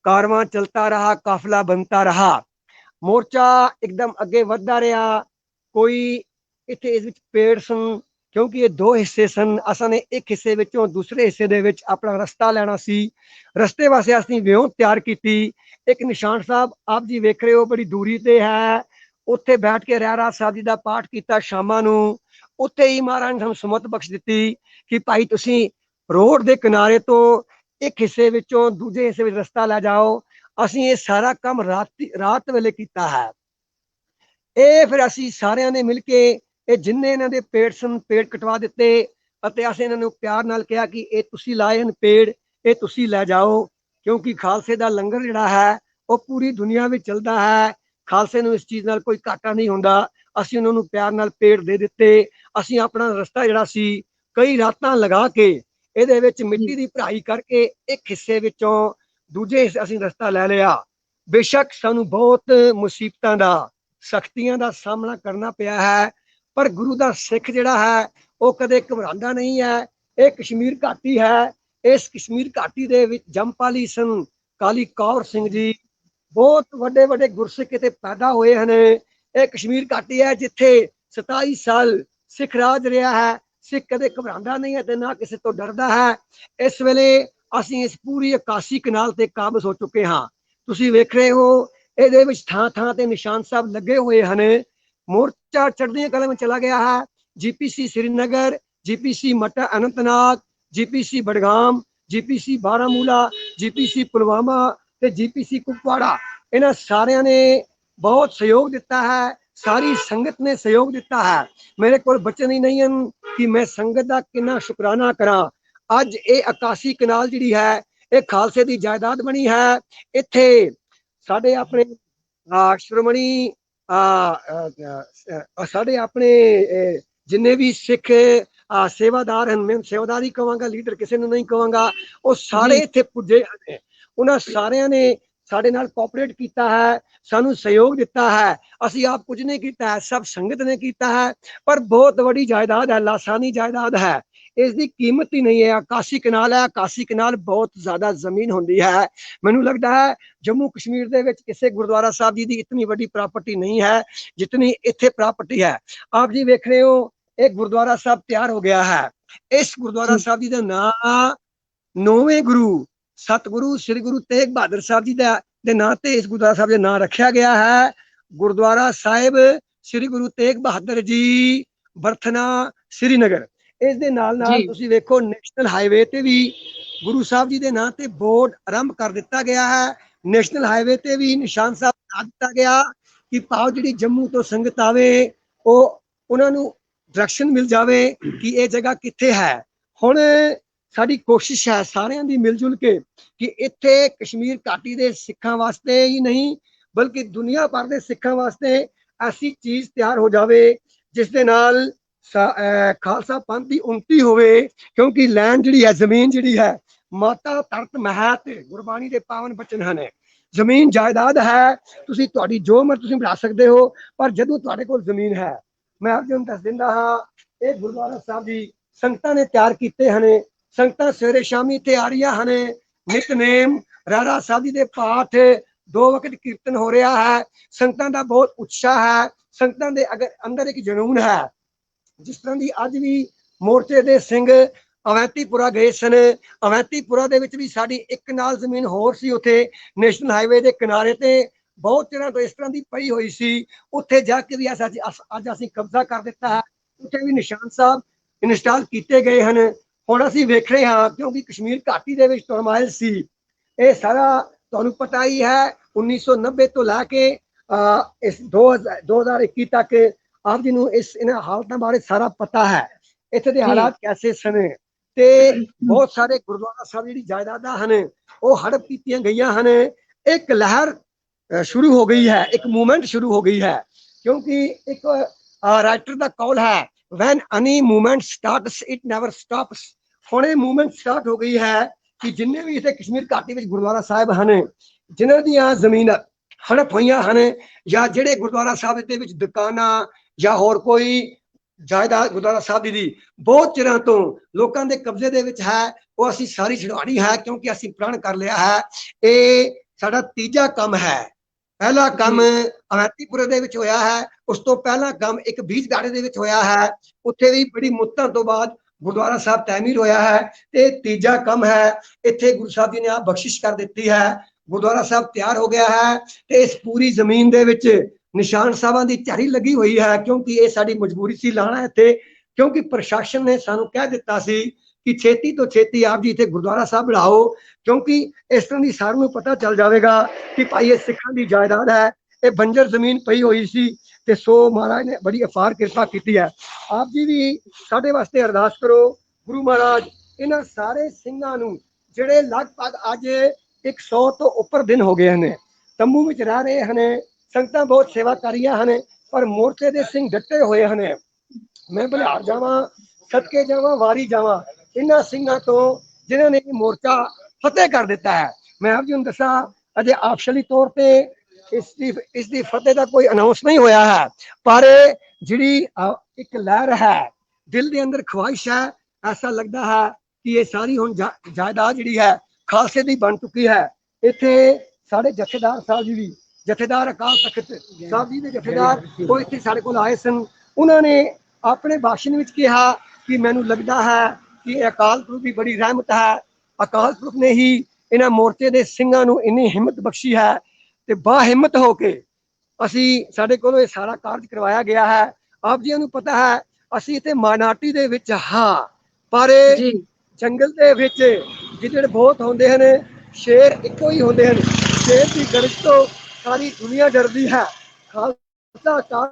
कारवां चलता रहा काफिला बनता रहा। मोर्चा एकदम अगे वधदा रहा। कोई इत्थे इस विच पेड़ सन, क्योंकि ये दो हिस्से सन, असां ने एक हिस्से विचों दूसरे हिस्से दे विच अपना रस्ता लेना सी। रस्ते वास्ते असीं व्यूह तैयार कीती। एक निशान साहब आप जी वेख रहे हो बड़ी दूरी ते है, उत्थे बैठ के रहराज साहब जी दा पाठ कीता शामां नूं। उत्थे ही महाराज ने सानूं सुमत बख्श दित्ती कि भाई तुसीं रोड के किनारे तो एक हिस्से विचों दूजे हिस्से विच रस्ता लै जाओ। असीं ये सारा काम रात वेले कीता है। ये फिर असीं सारिਆਂ ने मिल के ये जिन्ने इन्हां दे पेड़ सन पेड़ कटवा दिते अते असीं इन्हां नूं प्यार नाल कहा कि ये तुसीं लाए हन पेड़, ये तुसीं लै जाओ, क्योंकि खालसे दा लंगर जिहड़ा है वो पूरी दुनिया में चलदा है। खालसे नूं इस चीज़ नाल कोई घाटा नहीं हुंदा। असीं उन्हां नूं प्यार नाल पेड़ दे दिते। असीं अपना रस्ता जिहड़ा सी कई रातां लगा के ਇਹਦੇ ਵਿੱਚ ਮਿੱਟੀ ਦੀ ਭਰਾਈ ਕਰਕੇ ਇੱਕ ਹਿੱਸੇ ਵਿੱਚੋਂ ਦੂਜੇ ਹਿੱਸੇ ਅਸੀਂ ਰਸਤਾ ਲੈ ਲਿਆ। ਬੇਸ਼ੱਕ ਸਾਨੂੰ ਬਹੁਤ ਮੁਸੀਬਤਾਂ ਦਾ, ਸਖਤੀਆਂ ਦਾ ਸਾਹਮਣਾ ਕਰਨਾ ਪਿਆ ਹੈ, ਪਰ ਗੁਰੂ ਦਾ ਸਿੱਖ ਜਿਹੜਾ ਹੈ ਉਹ ਕਦੇ ਘਬਰਾਉਂਦਾ ਨਹੀਂ ਹੈ। ਇਹ ਕਸ਼ਮੀਰ ਘਾਟੀ ਹੈ। ਇਸ ਕਸ਼ਮੀਰ ਘਾਟੀ ਦੇ ਵਿੱਚ ਜੰਮਪਾਲੀ ਸਨ ਕਾਲੀ ਕੌਰ ਸਿੰਘ ਜੀ, ਬਹੁਤ ਵੱਡੇ ਵੱਡੇ ਗੁਰਸਿੱਖ ਇੱਥੇ ਪੈਦਾ ਹੋਏ ਹਨ। ਇਹ ਕਸ਼ਮੀਰ ਘਾਟੀ ਹੈ ਜਿੱਥੇ 27 ਸਾਲ ਸਿੱਖ ਰਾਜ ਰਿਹਾ ਹੈ। सिख कदे घबरांदा नहीं है ते ना किसी तो डरदा है। इस वेले असीं इस पूरी 81 कनाल ते काबज हो चुके हाँ। तुसीं वेख रहे हो इहदे विच थां थां ते निशान साहब लगे हुए हैं। मोर्चा चढ़दियां कलां में चला गया है। GPC श्रीनगर, GPC मटा Anantnag, GPC Budgam, GPC Baramulla, GPC Pulwama ते GPC कुपवाड़ा, इन्हां सारियां ने बहुत सहयोग दिता है। सारी संगत ने सहयोग दिता है। मेरे को बचन ही नहीं हैं कि मैं संगत का कितना शुकराना करा। अज ये 81 कनाल जिहड़ी है ये खालसे की जायदाद बनी है। इत्थे साडे अपने श्रोमणी साडे अपने जिन्ने भी सिख सेवादार हैं, मैं सेवादार ही कहांगा, लीडर किसी नूं नहीं कहांगा, वो सारे इत्थे पुजे हैं। उन्हां सारियां ने साडे नाल कोऑपरेट कीता है, सानू सहयोग दिता है। असी आप कुछ नहीं किया है, सब संगत ने किया है। पर बहुत बड़ी जायदाद है, लासानी जायदाद है, इसकी कीमत ही नहीं है। 81 कनाल है, 81 कनाल बहुत ज्यादा जमीन होंदी है। मैनू लगता है जम्मू कश्मीर दे विच किसी गुरुद्वारा साहब जी की इतनी बड़ी प्रॉपर्टी नहीं है जितनी इत्थे प्रॉपर्टी है। आप जी वेख रहे हो एक गुरुद्वारा साहब तैयार हो गया है। इस गुरुद्वारा साहब जी का नाम 9वें गुरु सतगुरु श्री गुरु तेग बहादुर साहब जी दे नाम ते इस गुरुद्वारा साहब का नाम रखा गया है। गुरुद्वारा साहिब श्री गुरु तेग बहादुर जी बरथना श्रीनगर। इस दे नाल तुसीं वेखो नेशनल हाईवे ते भी गुरु साहब जी के नाम ते बोर्ड आरंभ कर दिता गया है। नेशनल हाईवे ते भी निशान साहब बना दिता गया कि भाव जी जम्मू तो संगत आवे उन्होंने डायरेक्शन मिल जाए कि ये जगह कित्थे है। हुण साडी कोशिश है सारियां दी मिलजुल के कि इत्थे कश्मीर घाटी दे सिखां वास्ते ही नहीं बल्कि दुनिया भर दे सिखां वास्ते ऐसी चीज़ तैयार हो जाए जिस दे नाल खालसा पंथ की उन्नति होवे। क्योंकि लैंड जिहड़ी है, जमीन जिहड़ी है, माता तरत महत गुरबाणी के पावन बचन हैं। जमीन जायदाद है, तुसीं तुहाडी जो मर्जी तुसीं बढ़ा सकते हो, पर जदों तुहाडे कोल जमीन है, मैं आप जी दस दिंदा हाँ ये गुरुद्वारा साहब जी संगतां ने तैयार कीते हैं। संगतां सवेरे शामी इत्थे आ रही हैं, नितनेम रहराज साहब जी के पाठ 2 वक्त कीर्तन हो रहा है। संगतां का बहुत उत्साह है, संगतां दे अगर अंदर एक जनून है। जिस तरह की अज भी मोर्चे के सिंह अवैतीपुरा गए सन, अवैतीपुरा दे विच भी साडी एक नाल जमीन होर सी, उत्थे नेशनल हाईवे के किनारे ते बहुत चिਰਾਂ ਤੋਂ ਇਸ ਤਰ੍ਹਾਂ ਦੀ ਪਈ ਹੋਈ ਸੀ। ਉੱਥੇ ਜਾ ਕੇ ਵੀ ਅੱਜ ਅਸੀਂ ਕਬਜ਼ਾ ਕਰ ਦਿੱਤਾ ਹੈ। ਉੱਥੇ ਵੀ ਨਿਸ਼ਾਨ ਸਾਹਿਬ ਇੰਸਟਾਲ ਕੀਤੇ ਗਏ ਹਨ। ਹੁਣ ਅਸੀਂ ਵੇਖ ਰਹੇ ਹਾਂ ਕਿਉਂਕਿ ਕਸ਼ਮੀਰ ਘਾਟੀ ਦੇ ਵਿੱਚ ਟਰਮਾਇਲ ਸੀ। ਇਹ ਸਾਰਾ ਤੁਹਾਨੂੰ ਪਤਾ ਹੀ ਹੈ 1990 ਤੋਂ ਲੈ ਕੇ ਇਸ 2021 ਤੱਕ ਆਪ ਜੀ ਨੂੰ ਇਹਨਾਂ ਹਾਲਤਾਂ ਬਾਰੇ ਸਾਰਾ ਪਤਾ ਹੈ। ਇੱਥੇ ਦੇ ਹਾਲਾਤ ਕੈਸੇ ਸਨ ਤੇ ਬਹੁਤ ਸਾਰੇ ਗੁਰਦੁਆਰਾ ਸਾਹਿਬ ਜਿਹੜੀ ਜਾਇਦਾਦਾਂ ਹਨ ਉਹ ਹੜਪ ਕੀਤੀਆਂ ਗਈਆਂ ਹਨ। ਇੱਕ ਲਹਿਰ शुरू हो गई है, एक मूवमेंट शुरू हो गई है क्योंकि एक राइटर का कॉल है when any movement starts it never stops। ਹੁਣ ਇਹ मूवमेंट स्टार्ट हो गई है कि जिन्ने भी इतने कश्मीर घाटी ਵਿੱਚ ਗੁਰਦੁਆਰਾ ਸਾਹਿਬ ਹਨ ਜਿਨ੍ਹਾਂ ਦੀਆਂ ਜ਼ਮੀਨ ਹੜਪ ਹੋਈਆਂ ਹਨ ਜਾਂ ਜਿਹੜੇ ਗੁਰਦੁਆਰਾ ਸਾਹਿਬ ਦੇ ਵਿੱਚ ਦੁਕਾਨਾਂ ਜਾਂ ਹੋਰ ਕੋਈ ਜਾਇਦਾਦ ਗੁਰਦੁਆਰਾ ਸਾਹਿਬ ਦੀ ਬਹੁਤ ਚਿਰਾਂ ਤੋਂ ਲੋਕਾਂ ਦੇ ਕਬਜ਼ੇ ਦੇ ਵਿੱਚ ਹੈ ਉਹ ਅਸੀਂ ਸਾਰੀ ਛੁਡਵਾਉਣੀ ਹੈ ਕਿਉਂਕਿ ਅਸੀਂ ਪ੍ਰਣ ਕਰ ਲਿਆ ਹੈ। ਇਹ ਸਾਡਾ ਤੀਜਾ ਕੰਮ ਹੈ। ਪਹਿਲਾ ਕੰਮ ਅਵੰਤੀਪੁਰੇ ਦੇ ਵਿੱਚ ਹੋਇਆ ਹੈ, ਉਸ ਤੋਂ ਪਹਿਲਾ ਕੰਮ ਇੱਕ ਬੀਜਗਾੜੇ ਦੇ ਵਿੱਚ ਹੋਇਆ ਹੈ, ਉੱਥੇ ਵੀ ਬੜੀ ਮੁੱਦਤਾਂ ਤੋਂ ਬਾਅਦ ਗੁਰਦੁਆਰਾ ਸਾਹਿਬ ਤਾਮੀਰ ਹੋਇਆ ਹੈ। ਤੇ ਤੀਜਾ ਕੰਮ ਹੈ ਇੱਥੇ ਗੁਰੂ ਸਾਹਿਬ ਜੀ ਨੇ ਆਪ ਬਖਸ਼ਿਸ਼ ਕਰ ਦਿੱਤੀ ਹੈ, ਗੁਰਦੁਆਰਾ ਸਾਹਿਬ ਤਿਆਰ ਹੋ ਗਿਆ ਹੈ ਤੇ ਇਸ ਪੂਰੀ ਜ਼ਮੀਨ ਦੇ ਵਿੱਚ ਨਿਸ਼ਾਨ ਸਾਹਿਬਾਂ ਦੀ ਝਾੜੀ ਲੱਗੀ ਹੋਈ ਹੈ ਕਿਉਂਕਿ ਇਹ ਸਾਡੀ ਮਜਬੂਰੀ ਸੀ ਲਾਣਾ ਇੱਥੇ ਕਿਉਂਕਿ ਪ੍ਰਸ਼ਾਸਨ ਨੇ ਸਾਨੂੰ ਕਹਿ ਦਿੱਤਾ ਸੀ ਕਿ ਛੇਤੀ ਤੋਂ ਛੇਤੀ ਆਪ ਜੀ ਇੱਥੇ ਗੁਰਦੁਆਰਾ ਸਾਹਿਬ ਬਣਾਓ ਕਿਉਂਕਿ ਇਸ ਤਰ੍ਹਾਂ ਦੀ ਸਾਰਿਆਂ ਨੂੰ ਪਤਾ ਚੱਲ ਜਾਵੇਗਾ ਕਿ ਭਾਈ ਇਹ ਸਿੱਖਾਂ ਦੀ ਜਾਇਦਾਦ ਹੈ। ਇਹ ਬੰਜਰ ਜ਼ਮੀਨ ਪਈ ਹੋਈ ਸੀ ਤੇ ਸੋ ਮਹਾਰਾਜ ਨੇ ਬੜੀ ਅਪਾਰ ਕਿਰਪਾ ਕੀਤੀ ਹੈ। ਆਪ ਜੀ ਵੀ ਸਾਡੇ ਵਾਸਤੇ ਅਰਦਾਸ ਕਰੋ ਗੁਰੂ ਮਹਾਰਾਜ ਇਹਨਾਂ ਸਾਰੇ ਸਿੰਘਾਂ ਨੂੰ ਜਿਹੜੇ ਲਗਭਗ ਅੱਜ 100 ਤੋਂ ਉੱਪਰ ਦਿਨ ਹੋ ਗਏ ਹਨ ਤੰਬੂ ਵਿੱਚ ਰਹਿ ਰਹੇ ਹਨ। ਸੰਗਤਾਂ ਬਹੁਤ ਸੇਵਾ ਕਰ ਰਹੀਆਂ ਹਨ ਪਰ ਮੋਰਚੇ ਦੇ ਸਿੰਘ ਡਟੇ ਹੋਏ ਹਨ। ਮੈਂ ਬਲਿਹਾਰ ਜਾਵਾਂ ਸਦਕੇ ਜਾਵਾਂ ਵਾਰੀ ਜਾਵਾਂ ਇਹਨਾਂ ਸਿੰਘਾਂ ਤੋਂ ਜਿਨ੍ਹਾਂ ਨੇ ਮੋਰਚਾ ਫਤਿਹ ਕਰ ਦਿੱਤਾ ਹੈ। ਮੈਂ ਆਪ ਜੀ ਨੂੰ ਦੱਸਾਂ ਅਜੇ ਆਪਸ਼ਲੀ ਤੌਰ ਤੇ ਇਸ ਦੀ ਫਤਿਹ ਦਾ ਕੋਈ ਅਨਾਉਂਸ ਨਹੀਂ ਹੋਇਆ ਹੈ ਪਰ ਜਿਹੜੀ ਇੱਕ ਲਹਿਰ ਹੈ ਦਿਲ ਦੇ ਅੰਦਰ ਖਵਾਇਸ਼ ਹੈ ਐਸਾ ਲੱਗਦਾ ਹੈ ਕਿ ਇਹ ਸਾਰੀ ਹੁਣ ਜਾਇਦਾਦ ਜਿਹੜੀ ਹੈ ਖਾਲਸੇ ਦੀ ਬਣ ਚੁੱਕੀ ਹੈ। ਇੱਥੇ ਸਾਡੇ ਜਥੇਦਾਰ ਸਾਹਿਬ ਜੀ ਵੀ ਜਥੇਦਾਰ ਅਕਾਲ ਤਖਤ ਸਾਹਿਬ ਜੀ ਦੇ ਜਥੇਦਾਰ ਉਹ ਇੱਥੇ ਸਾਡੇ ਕੋਲ ਆਏ ਸਨ। ਉਹਨਾਂ ਨੇ ਆਪਣੇ ਭਾਸ਼ਣ ਵਿੱਚ ਕਿਹਾ ਕਿ ਮੈਨੂੰ ਲੱਗਦਾ ਹੈ ਕਿ ਅਕਾਲ ਪੁਰਖ ਦੀ ਬੜੀ ਰਹਿਮਤ ਹੈ। ਅਕਾਲ ਪੁਰਖ ਨੇ ਹੀ ਇਹਨਾਂ ਮੋਰਚੇ ਦੇ ਸਿੰਘਾਂ ਨੂੰ ਇੰਨੀ ਹਿੰਮਤ ਬਖਸ਼ੀ ਹੈ ਤੇ ਬਾ ਹਿੰਮਤ ਹੋ ਕੇ ਅਸੀਂ ਸਾਡੇ ਕੋਲੋਂ ਇਹ ਸਾਰਾ ਕਾਰਜ ਕਰਵਾਇਆ ਗਿਆ ਹੈ। ਆਪ ਜੀ ਨੂੰ ਪਤਾ ਹੈ ਅਸੀਂ ਇੱਥੇ ਮਾਇਨਾਰਟੀ ਦੇ ਵਿੱਚ ਹਾਂ ਪਰ ਜੰਗਲ ਦੇ ਵਿੱਚ ਗਿੱਦੜ ਬਹੁਤ ਹੁੰਦੇ ਹਨ, ਸ਼ੇਰ ਇੱਕੋ ਹੀ ਹੁੰਦੇ ਹਨ। ਸ਼ੇਰ ਦੀ ਗਰਜ ਤੋਂ ਸਾਰੀ ਦੁਨੀਆ ਡਰਦੀ ਹੈ। ਖਾਲਸਾ ਅਕਾਲ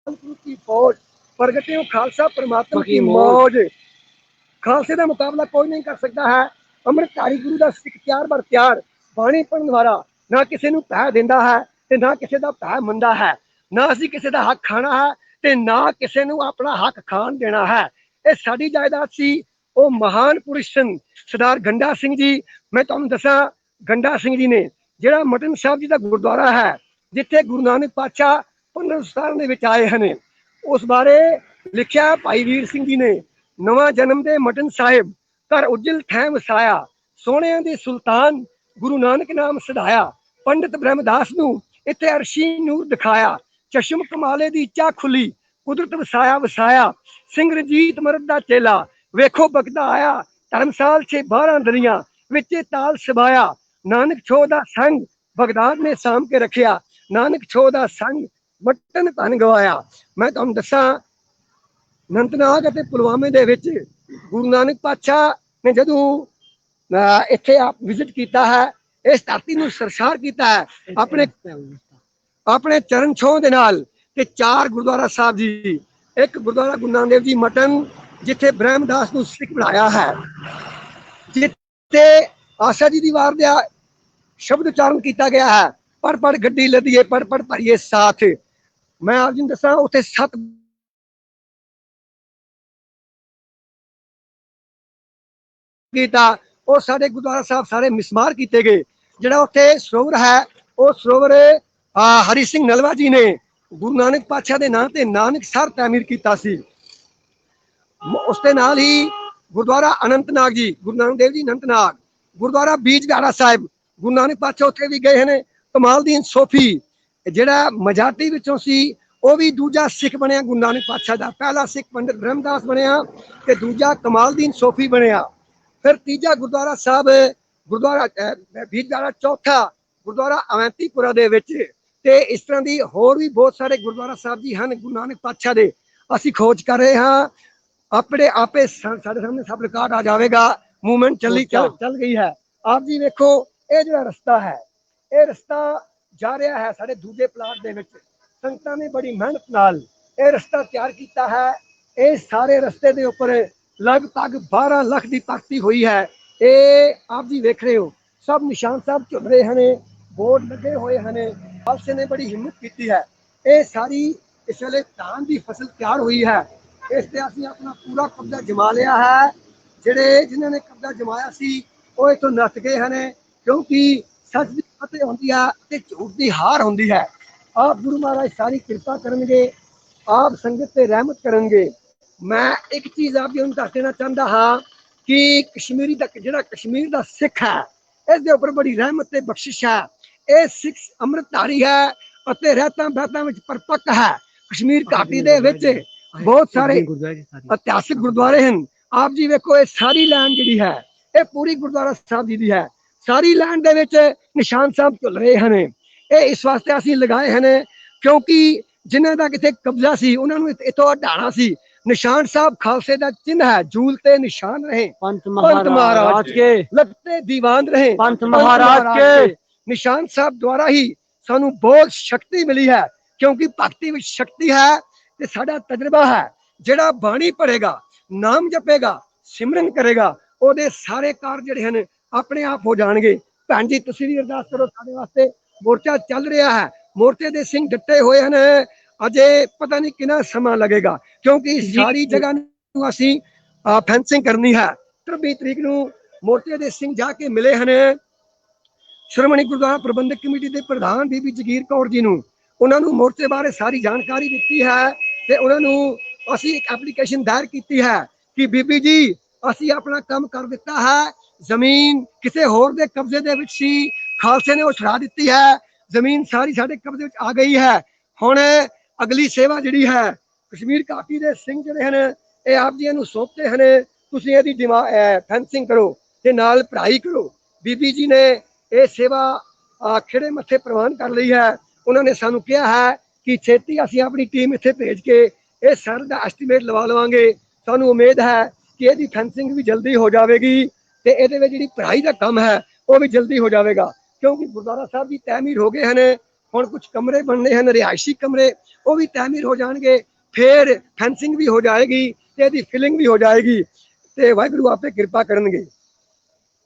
ਪੁਰਖ ਦੀ ਫੌਜ प्रगटे हो खालसा परमात्मा की मौज। खालसे का मुकाबला कोई नहीं कर सकता है। अमृतधारी गुरु का सिख त्यार बर त्यार बाणी पढ़न वाला ना किसी को पैसा देता है ते ना किसी का पैसा मंगता है, ना असी किसी का हक खाना है ते ना किसी को अपना हक खान देना है। ये साडी जायदाद सी। वो महान पुरुष सन सरदार गंडा सिंह जी। मैं तुहानूं दसां गंडा सिंह जी ने जिहड़ा मटन साहब जी का गुरुद्वारा है जिथे गुरु नानक पातशाह 1517 दे विच आए हैं उस बारे लिखा भाई वीर सिंह जी ने। नवा जन्म दे मटन साहिब घर उज्जल थैं वसाया, सोने दे सुल्तान गुरु नानक नाम सधाया। पंडित ब्रह्मदास नूं इत्थे अरशी नूर दिखाया, चश्म कमाले दी चा खुली कुदरत वसाया वसाया। सिंह रंजीत मरद दा चेला वेखो बगदा आया, धर्मसाल छे 12 दरियां विचे ताल सबाया। नानक छो दा संग बगदाद ने साम के रखिया, नानक छो दा संग मटन धन गवाया। मैं तुहानूं दसां अनंतनाग ਅਤੇ पुलवामे ਦੇ ਵਿੱਚ गुरु नानक पातशाह ने जदों ਇੱਥੇ ਆਪ ਵਿਜ਼ਿਟ ਕੀਤਾ ਹੈ ਇਸ ਧਰਤੀ ਨੂੰ ਸਰਸ਼ਾਰ ਕੀਤਾ ਹੈ ਆਪਣੇ ਚਰਨ ਛੋਹ ਦੇ ਨਾਲ ਤੇ 4 ਗੁਰਦੁਆਰਾ ਸਾਹਿਬ ਜੀ। ਇੱਕ ਗੁਰਦੁਆਰਾ ਗੁਰੂ ਨਾਨਕ ਦੇਵ ਜੀ ਮਟਨ ਜਿੱਥੇ ਬ੍ਰਹਮਦਾਸ ਨੂੰ ਸਿੱਖ ਬਣਾਇਆ ਹੈ, ਜਿੱਥੇ ਆਸਾ ਜੀ ਦੀ ਵਾਰ ਦਾ ਸ਼ਬਦ ਉਚਾਰਨ ਕੀਤਾ ਗਿਆ ਹੈ ਪੜ ਪੜ ਗੱਡੀ ਲੱਦੀਏ ਪੜ ਪੜ ਭਰੀਏ ਸਾਥ। ਮੈਂ ਆਪ ਜੀ ਨੂੰ ਦੱਸਾਂ ਉੱਥੇ 7 ਕੀਤਾ ਉਹ ਸਾਡੇ ਗੁਰਦੁਆਰਾ ਸਾਹਿਬ ਸਾਰੇ ਮਿਸਮਾਰ ਕੀਤੇ ਗਏ। ਜਿਹੜਾ ਉੱਥੇ ਸਰੋਵਰ ਹੈ ਉਹ ਸਰੋਵਰ ਹਰੀ ਸਿੰਘ ਨਲਵਾ ਜੀ ਨੇ ਗੁਰੂ ਨਾਨਕ ਪਾਤਸ਼ਾਹ ਦੇ ਨਾਂ ਤੇ ਨਾਨਕ ਸਰ ਤਾਮੀਰ ਕੀਤਾ ਸੀ। ਉਸ ਦੇ ਨਾਲ ਹੀ ਗੁਰਦੁਆਰਾ ਅਨੰਤਨਾਗ ਜੀ ਗੁਰੂ ਨਾਨਕ ਦੇਵ ਜੀ ਅਨੰਤਨਾਗ, ਗੁਰਦੁਆਰਾ ਬੀਜਗਾੜਾ ਸਾਹਿਬ ਗੁਰੂ ਨਾਨਕ ਪਾਤਸ਼ਾਹ ਉੱਥੇ ਵੀ ਗਏ ਹਨ। ਕਮਾਲਦੀਨ ਸੋਫੀ ਜਿਹੜਾ ਮਜਾਟੀ ਵਿੱਚੋਂ ਸੀ ਉਹ ਵੀ ਦੂਜਾ ਸਿੱਖ ਬਣਿਆ ਗੁਰੂ ਨਾਨਕ ਪਾਤਸ਼ਾਹ ਦਾ। ਪਹਿਲਾ ਸਿੱਖ ਪੰਡਿਤ ਬ੍ਰਹਮਦਾਸ ਬਣਿਆ ਤੇ ਦੂਜਾ ਕਮਾਲਦੀਨ ਸੋਫੀ ਬਣਿਆ। ਫਿਰ ਤੀਜਾ ਗੁਰਦੁਆਰਾ ਸਾਹਿਬ ਗੁਰਦੁਆਰਾ ਬੀਜਗਾੜਾ, ਚੌਥਾ ਗੁਰਦੁਆਰਾ ਅਵੰਤੀਪੁਰਾ ਦੇ ਵਿੱਚ ਤੇ ਇਸ ਤਰ੍ਹਾਂ ਦੀ ਹੋਰ ਵੀ ਬਹੁਤ ਸਾਰੇ ਗੁਰਦੁਆਰਾ ਸਾਹਿਬ ਜੀ ਹਨ ਗੁਰੂ ਨਾਨਕ ਪਾਤਸ਼ਾਹ ਦੇ। ਅਸੀਂ ਖੋਜ ਕਰ ਰਹੇ ਹਾਂ, ਆਪਣੇ ਆਪੇ ਸਾਡੇ ਸਾਹਮਣੇ ਸਭ ਰਿਕਾਰਡ ਆ ਜਾਵੇਗਾ। ਮੂਵਮੈਂਟ ਚੱਲ ਗਈ ਹੈ। ਆਪ ਜੀ ਵੇਖੋ, ਇਹ ਜਿਹੜਾ ਰਸਤਾ ਹੈ, ਇਹ ਰਸਤਾ ਜਾ ਰਿਹਾ ਹੈ ਸਾਡੇ ਦੂਜੇ ਪਲਾਟ ਦੇ ਵਿੱਚ। ਸੰਗਤਾਂ ਨੇ ਬੜੀ ਮਿਹਨਤ ਨਾਲ ਇਹ ਰਸਤਾ ਤਿਆਰ ਕੀਤਾ ਹੈ। ਇਹ ਸਾਰੇ ਰਸਤੇ ਦੇ ਉੱਪਰ ਲਗਭਗ 12 ਲੱਖ ਦੀ ਭਰਤੀ ਹੋਈ ਹੈ। ਇਹ ਆਪ ਜੀ ਵੇਖ ਰਹੇ ਹੋ, ਸਭ ਨਿਸ਼ਾਨ ਸਾਹਿਬ ਝੁਲ ਰਹੇ ਹਨ, ਬੋਰਡ ਲੱਗੇ ਹੋਏ ਹਨ। ਖਾਲਸੇ ਨੇ ਬੜੀ ਹਿੰਮਤ ਕੀਤੀ ਹੈ। ਇਹ ਸਾਰੀ ਇਸ ਵੇਲੇ ਧਾਨ ਦੀ ਫਸਲ ਤਿਆਰ ਹੋਈ ਹੈ। ਇਸ ਤੇ ਅਸੀਂ ਆਪਣਾ ਪੂਰਾ ਕਬਜ਼ਾ ਜਮਾ ਲਿਆ ਹੈ। ਜਿਹੜੇ ਜਿਨ੍ਹਾਂ ਨੇ ਕਬਜ਼ਾ ਜਮਾਇਆ ਸੀ ਉਹ ਇੱਥੋਂ ਨੱਠ ਗਏ ਹਨ, ਕਿਉਂਕਿ ਸੱਚ ਦੀ ਫਤਿਹ ਹੁੰਦੀ ਹੈ ਤੇ ਝੂਠ ਦੀ ਹਾਰ ਹੁੰਦੀ ਹੈ। ਆਪ ਗੁਰੂ ਮਹਾਰਾਜ ਸਾਰੀ ਕਿਰਪਾ ਕਰਨਗੇ, ਆਪ ਸੰਗਤ ਤੇ ਰਹਿਮਤ ਕਰਨਗੇ। ਮੈਂ ਇੱਕ ਚੀਜ਼ ਆਪ ਜੀ ਨੂੰ ਦੱਸ ਦੇਣਾ ਚਾਹੁੰਦਾ ਹਾਂ ਕਿ ਕਸ਼ਮੀਰੀ ਦਾ ਜਿਹੜਾ ਕਸ਼ਮੀਰ ਦਾ ਸਿੱਖ ਹੈ, ਇਸ ਦੇ ਉੱਪਰ ਬੜੀ ਰਹਿਮਤ ਤੇ ਬਖਸ਼ਿਸ਼ ਹੈ। ਇਹ ਸਿੱਖ ਅੰਮ੍ਰਿਤਧਾਰੀ ਹੈ ਅਤੇ ਰਹਿਤਾਂ ਬਹਿਤਾਂ ਵਿੱਚ ਪਰਪੱਕ ਹੈ। ਕਸ਼ਮੀਰ ਘਾਟੀ ਦੇ ਵਿੱਚ ਬਹੁਤ ਸਾਰੇ ਇਤਿਹਾਸਿਕ ਗੁਰਦੁਆਰੇ ਹਨ। ਆਪ ਜੀ ਵੇਖੋ, ਇਹ ਸਾਰੀ ਲੈਂਡ ਜਿਹੜੀ ਹੈ ਇਹ ਪੂਰੀ ਗੁਰਦੁਆਰਾ ਸਾਹਿਬ ਜੀ ਦੀ ਹੈ। ਸਾਰੀ ਲੈਂਡ ਦੇ ਵਿੱਚ ਨਿਸ਼ਾਨ ਸਾਹਿਬ ਝੁਲ ਰਹੇ ਹਨ। ਇਹ ਇਸ ਵਾਸਤੇ ਅਸੀਂ ਲਗਾਏ ਹਨ ਕਿਉਂਕਿ ਜਿਨ੍ਹਾਂ ਦਾ ਕਿਤੇ ਕਬਜ਼ਾ ਸੀ ਉਹਨਾਂ ਨੂੰ ਇੱਥੋਂ ਹਟਾਉਣਾ ਸੀ। ਨਿਸ਼ਾਨ ਸਾਹਿਬ ਖਾਲਸੇ ਦਾ ਚਿੰਨ੍ਹ ਹੈ। ਜੂਲ ਤੇ ਨਿਸ਼ਾਨ ਰਹੇ पंत महाराज के, लगते दीवान रहे पंत महाराज के। निशान साहब द्वारा ही सानू बहुत शक्ति मिली है, क्योंकि भक्ति में शक्ति है ते साडा तजर्बा है। जेड़ा बाणी पढ़ेगा, नाम जपेगा, सिमरन करेगा, ओदे सारे कार्य जिहड़े हन अपने आप हो जाणगे। भैन जी तुसीं भी अरदास करो साडे वास्ते। मोर्चा चल रहा है, मोर्चे दे सिंह डटे हुए हैं। अजे पता नहीं कितना समा लगेगा, क्योंकि सारी जगह नूं असीं फेंसिंग करनी है। 23 तरीक नूं मोर्चे दे सिंह जाके मिले हैं श्रोमणी गुरुद्वारा प्रबंधक कमेटी के प्रधान बीबी जगीर कौर जी नूं। उन्हां नूं मोर्चे बारे सारी जानकारी दी है ते उन्हां नूं असीं एक एप्लीकेशन दायर की है कि बीबी जी असीं अपना काम कर दिता है। जमीन किसी होर दे कब्जे दे विच सी, खालसे ने वो छुड़ा दी है। जमीन सारी साडे कब्जे विच आ गई है। हुण अगली सेवा जिहड़ी है कश्मीर घाटी दे सिंह जिहड़े हन ये आप जी नूं सौंपते हैं। तुसीं इहदी फेंसिंग करो ते नाल पढ़ाई करो। बीबी जी ने यह सेवा खिड़े मत्थे प्रवान कर ली है। उन्होंने सानू कहा है कि छेती असीं अपनी टीम इत्थे भेज के इस सर का एस्टीमेट लवा लवांगे। सानू उम्मीद है कि यदि फेंसिंग भी जल्दी हो जाएगी तो ये जी पढ़ाई का काम है वह भी जल्दी हो जाएगा, क्योंकि गुरुद्वारा साहब भी तैमीर हो गए हैं। हुण कुछ कमरे बनने हैं, रिहायशी कमरे, वो भी तैमीर हो जाएंगे। फिर फेंसिंग भी हो जाएगी, यदि फिलिंग भी हो जाएगी तो वाहिगुरू आपे कृपा करनगे।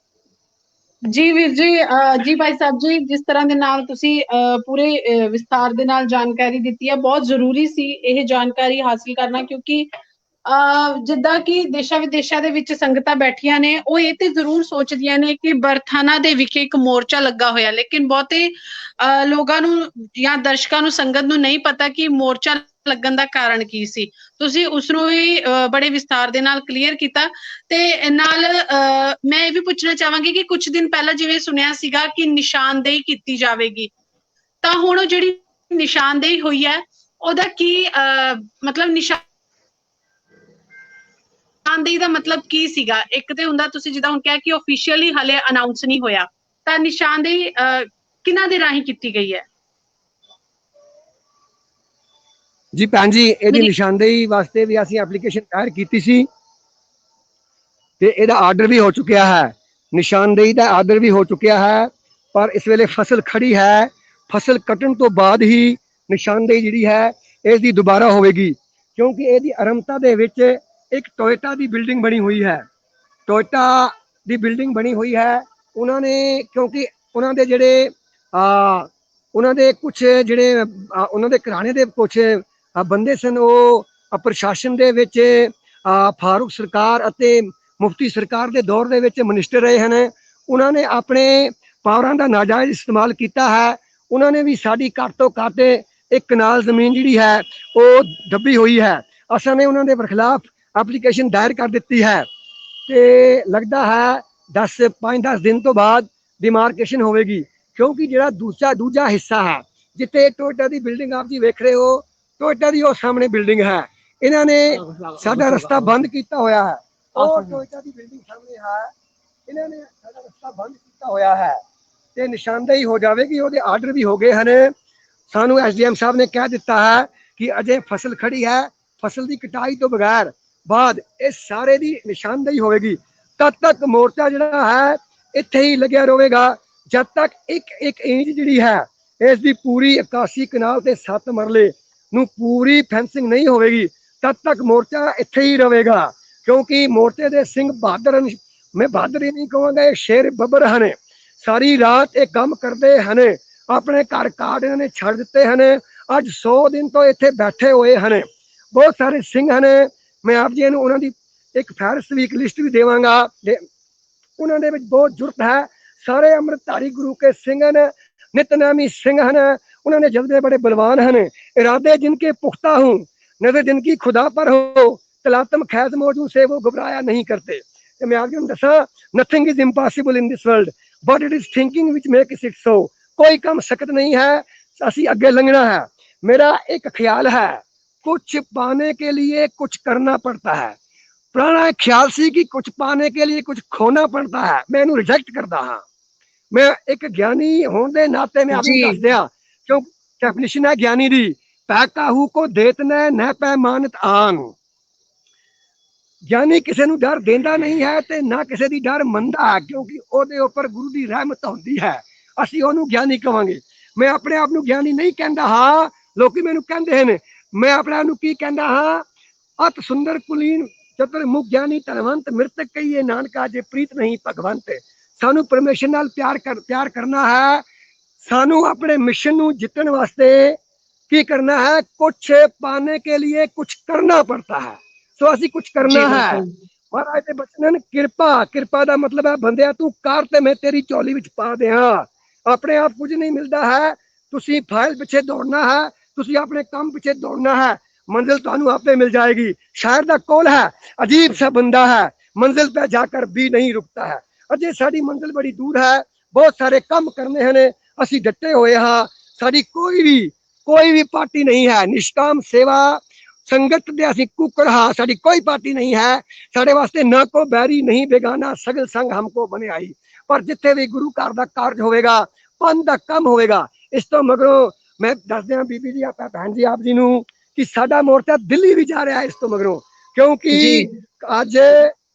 जी वीर जी, जी भाई साहब जी, जिस तरह ਦੇ ਨਾਲ ਤੁਸੀਂ ਪੂਰੇ ਵਿਸਥਾਰ ਦੇ ਨਾਲ ਜਾਣਕਾਰੀ ਦਿੱਤੀ ਹੈ, ਬਹੁਤ ਜ਼ਰੂਰੀ ਸੀ ਇਹ ਜਾਣਕਾਰੀ ਹਾਸਲ ਕਰਨਾ, ਕਿਉਂਕਿ ਜਿੱਦਾਂ ਕਿ ਦੇਸ਼ਾਂ ਵਿਦੇਸ਼ਾਂ ਦੇ ਵਿੱਚ ਸੰਗਤਾਂ ਬੈਠੀਆਂ ਨੇ, ਉਹ ਇਹ ਤੇ ਜ਼ਰੂਰ ਸੋਚਦੀਆਂ ਨੇ ਕਿ ਬਰਥਾਨਾ ਦੇ ਵਿਖੇ ਇੱਕ ਮੋਰਚਾ ਲੱਗਾ ਹੋਇਆ, ਲੇਕਿਨ ਬਹੁਤੇ ਲੋਕਾਂ ਨੂੰ ਜਾਂ ਦਰਸ਼ਕਾਂ ਨੂੰ, ਸੰਗਤ ਨੂੰ ਨਹੀਂ ਪਤਾ ਕਿ ਮੋਰਚਾ ਲੱਗਣ ਦਾ ਕਾਰਨ ਕੀ ਸੀ। ਤੁਸੀਂ ਉਸ ਨੂੰ ਵੀ ਬੜੇ ਵਿਸਥਾਰ ਦੇ ਨਾਲ ਕਲੀਅਰ ਕੀਤਾ। ਤੇ ਨਾਲ ਮੈਂ ਇਹ ਵੀ ਪੁੱਛਣਾ ਚਾਹਾਂਗੀ ਕਿ ਕੁਝ ਦਿਨ ਪਹਿਲਾਂ ਜਿਵੇਂ ਸੁਣਿਆ ਸੀਗਾ ਕਿ ਨਿਸ਼ਾਨਦੇਹੀ ਕੀਤੀ ਜਾਵੇਗੀ, ਤਾਂ ਹੁਣ ਉਹ ਜਿਹੜੀ ਨਿਸ਼ਾਨਦੇਹੀ ਹੋਈ ਹੈ ਉਹਦਾ ਕੀ ਮਤਲਬ ਨਿਸ਼ਾਨਦੇਹੀ ਦਾ ਮਤਲਬ ਕੀ ਸੀਗਾ? ਇੱਕ ਤੇ ਹੁੰਦਾ ਤੁਸੀਂ ਜਿੱਦਾਂ ਹੁਣ ਕਿਹਾ ਕਿ ਆਫੀਸ਼ੀਅਲੀ ਹਲੇ ਅਨਾਉਂਸ ਨਹੀਂ ਹੋਇਆ, ਤਾਂ ਨਿਸ਼ਾਨਦੇਹੀ ਕਿਹਨਾਂ ਦੇ ਰਾਹੀਂ ਕੀਤੀ ਗਈ ਹੈ? जी भैन जी, ਇਹਦੀ ਨਿਸ਼ਾਨਦੇਹੀ ਵਾਸਤੇ ਵੀ ਅਸੀਂ ਐਪਲੀਕੇਸ਼ਨ ਦਾਇਰ ਕੀਤੀ ਸੀ ਤੇ ਇਹਦਾ ਆਰਡਰ ਵੀ ਹੋ ਚੁੱਕਿਆ ਹੈ। ਨਿਸ਼ਾਨਦੇਹੀ ਦਾ ਆਰਡਰ ਵੀ ਹੋ ਚੁੱਕਿਆ ਹੈ, ਪਰ ਇਸ ਵੇਲੇ ਫਸਲ ਖੜੀ ਹੈ। ਫਸਲ ਕੱਟਣ ਤੋਂ ਬਾਅਦ ਹੀ ਨਿਸ਼ਾਨਦੇਹੀ ਜਿਹੜੀ ਹੈ ਇਸ ਦੀ ਦੁਬਾਰਾ ਹੋਵੇਗੀ, ਕਿਉਂਕਿ ਇਹਦੀ ਆਰੰਭਤਾ ਦੇ ਵਿੱਚ ਇੱਕ ਟੋਇਟਾ ਦੀ ਬਿਲਡਿੰਗ ਬਣੀ ਹੋਈ ਹੈ। ਟੋਇਟਾ ਦੀ ਬਿਲਡਿੰਗ ਬਣੀ ਹੋਈ ਹੈ। ਉਹਨਾਂ ਨੇ, ਕਿਉਂਕਿ ਉਹਨਾਂ ਦੇ ਜਿਹੜੇ ਉਹਨਾਂ ਦੇ ਕੁਝ ਜਿਹੜੇ ਉਹਨਾਂ ਦੇ ਘਰਾਣੇ ਦੇ ਕੁਝ ਬੰਦੇ ਸਨ, ਉਹ ਪ੍ਰਸ਼ਾਸਨ ਦੇ ਵਿੱਚ ਫਾਰੂਕ ਸਰਕਾਰ ਅਤੇ ਮੁਫਤੀ ਸਰਕਾਰ ਦੇ ਦੌਰ ਦੇ ਵਿੱਚ ਮਿਨਿਸਟਰ ਰਹੇ ਹਨ। ਉਹਨਾਂ ਨੇ ਆਪਣੇ ਪਾਵਰਾਂ ਦਾ ਨਾਜਾਇਜ਼ ਇਸਤੇਮਾਲ ਕੀਤਾ ਹੈ। ਉਹਨਾਂ ਨੇ ਵੀ ਸਾਡੀ ਘੱਟ ਤੋਂ ਘੱਟ ਇੱਕ ਕਨਾਲ ਜ਼ਮੀਨ ਜਿਹੜੀ ਹੈ ਉਹ ਦੱਬੀ ਹੋਈ ਹੈ। ਅਸਾਂ ਨੇ ਉਹਨਾਂ ਦੇ ਖਿਲਾਫ ਐਪਲੀਕੇਸ਼ਨ ਦਾਇਰ ਕਰ ਦਿੱਤੀ ਹੈ ਤੇ ਲੱਗਦਾ ਹੈ 5-10 ਦਿਨ ਤੋਂ ਬਾਅਦ ਡਿਮਾਰਕੇਸ਼ਨ ਹੋਵੇਗੀ, क्योंकि ਜਿਹੜਾ दूजा हिस्सा है जिथे टोयटा की बिल्डिंग आप जी वेख रहे हो, टोयटा की वो सामने बिल्डिंग है। इन्होंने साडा रस्ता बंद किया होया है। और टोयटा की बिल्डिंग सामने है, इन्होंने साडा रस्ता बंद किया होया है ते निशानदेही हो जाएगी। ਉਹਦੇ ਆਰਡਰ भी हो गए हैं। सानू SDM साहब ने कह दिता है कि अजे फसल खड़ी है, फसल की कटाई तो बगैर बाद इस सारे की निशानदेही होगी। तद तक मोर्चा जिहड़ा है इत्थे ही लग्या रहेगा जब तक एक इंच जिहड़ी है इसकी पूरी 81 कनाल ते 7 मरले नू पूरी फेंसिंग नहीं होगी, तब तक मोर्चा इत्थे ही रहेगा। क्योंकि मोर्चे दे सिंह बहादुर, मैं बहादुर ही नहीं कहूँगा, ये शेर बब्बर हैं। सारी रात एक काम करते हैं, अपने घर काट इन्होंने छड़ दिते हैं। अज 100 दिन तो इत्थे बैठे हुए हैं। बहुत सारे सिंह हैं, मैं आप जी उन्होंने एक फहरिस्त भी, एक लिस्ट भी देवांगा। उन्होंने बहुत जुर्त है, सारे अमृतधारी गुरु के सिंह हैं, नितनामी सिंह हैं, उन्होंने जल्दे बड़े बलवान हैं। इरादे जिनके पुख्ता हूँ, नजर जिनकी खुदा पर हो, तलातम खैज मौजू से वो घबराया नहीं करते। तो मैं आपको दसा, nothing is impossible in this world but it is thinking which makes it so. कोई काम सख्त नहीं है, असी अगे लंघना है। मेरा एक ख्याल है, कुछ पाने के लिए कुछ करना पड़ता है। पुराना ख्याल सी कि कुछ पाने के लिए कुछ खोना पड़ता है, मैं इन्हू रिजेक्ट करता हाँ। मैं एक ज्ञानी होने के नाते मैं आपको दस दिया, क्यों डेफिनेशन है ज्ञानी दी, पै काहू को देतना न पैमानत आन। ज्ञानी किसी को डर देता नहीं है ते ना किसी की डर मनता है, क्योंकि ਉਹਦੇ ਉੱਪਰ गुरु की रहमत होती है। ਅਸੀਂ ਉਹਨੂੰ ज्ञानी कहांगे। मैं अपने आप ਨੂੰ ज्ञानी नहीं कहता हाँ, लोग मैनू कहते हैं। मैं अपने आप ਨੂੰ की कहता हाँ, अत सुंदर कुलीन चतुर मुख ज्ञानी धनवंत मृतक कहिए नानका जे प्रीत नहीं भगवंत। सानू परमेश्वर नाल प्यार करना है। सानू अपने मिशन ਨੂੰ जितने वास्ते की करना है, कुछ पाने के लिए कुछ करना पड़ता है। सो असी कुछ करना है। महाराज के बचन कृपा, कृपा का मतलब है बंदिया तू कार ते मैं तेरी झोली विच पा दिया। अपने आप कुछ नहीं मिलता है, तुसी फाइल पिछे दौड़ना है, तुसी अपने काम पिछे दौड़ना है, मंजिल तुहानू आपे मिल जाएगी। शायर का कौल है, अजीब सा बंदा है, मंजिल पे जाकर भी नहीं रुकता है। अजे साडी मंजिल बड़ी दूर है, बहुत सारे काम करने हैं, असी डटे हुए हाँ। साडी कोई भी पार्टी नहीं है, निष्काम सेवा संगत दे असी कुकर हाँ, साडी कोई पार्टी नहीं है। साडे वास्ते ना को बैरी नहीं बेगाना, सगल संग हमको बने आई। पर जिथे भी गुरु घर का कारज होगा, पंथ का काम होगा, इस तो मगरों मैं दस दिया बीबी जी, आप भैन जी, आप जी नू कि साडा मोर्चा दिल्ली भी जा रहा है इस तो मगरों। क्योंकि अज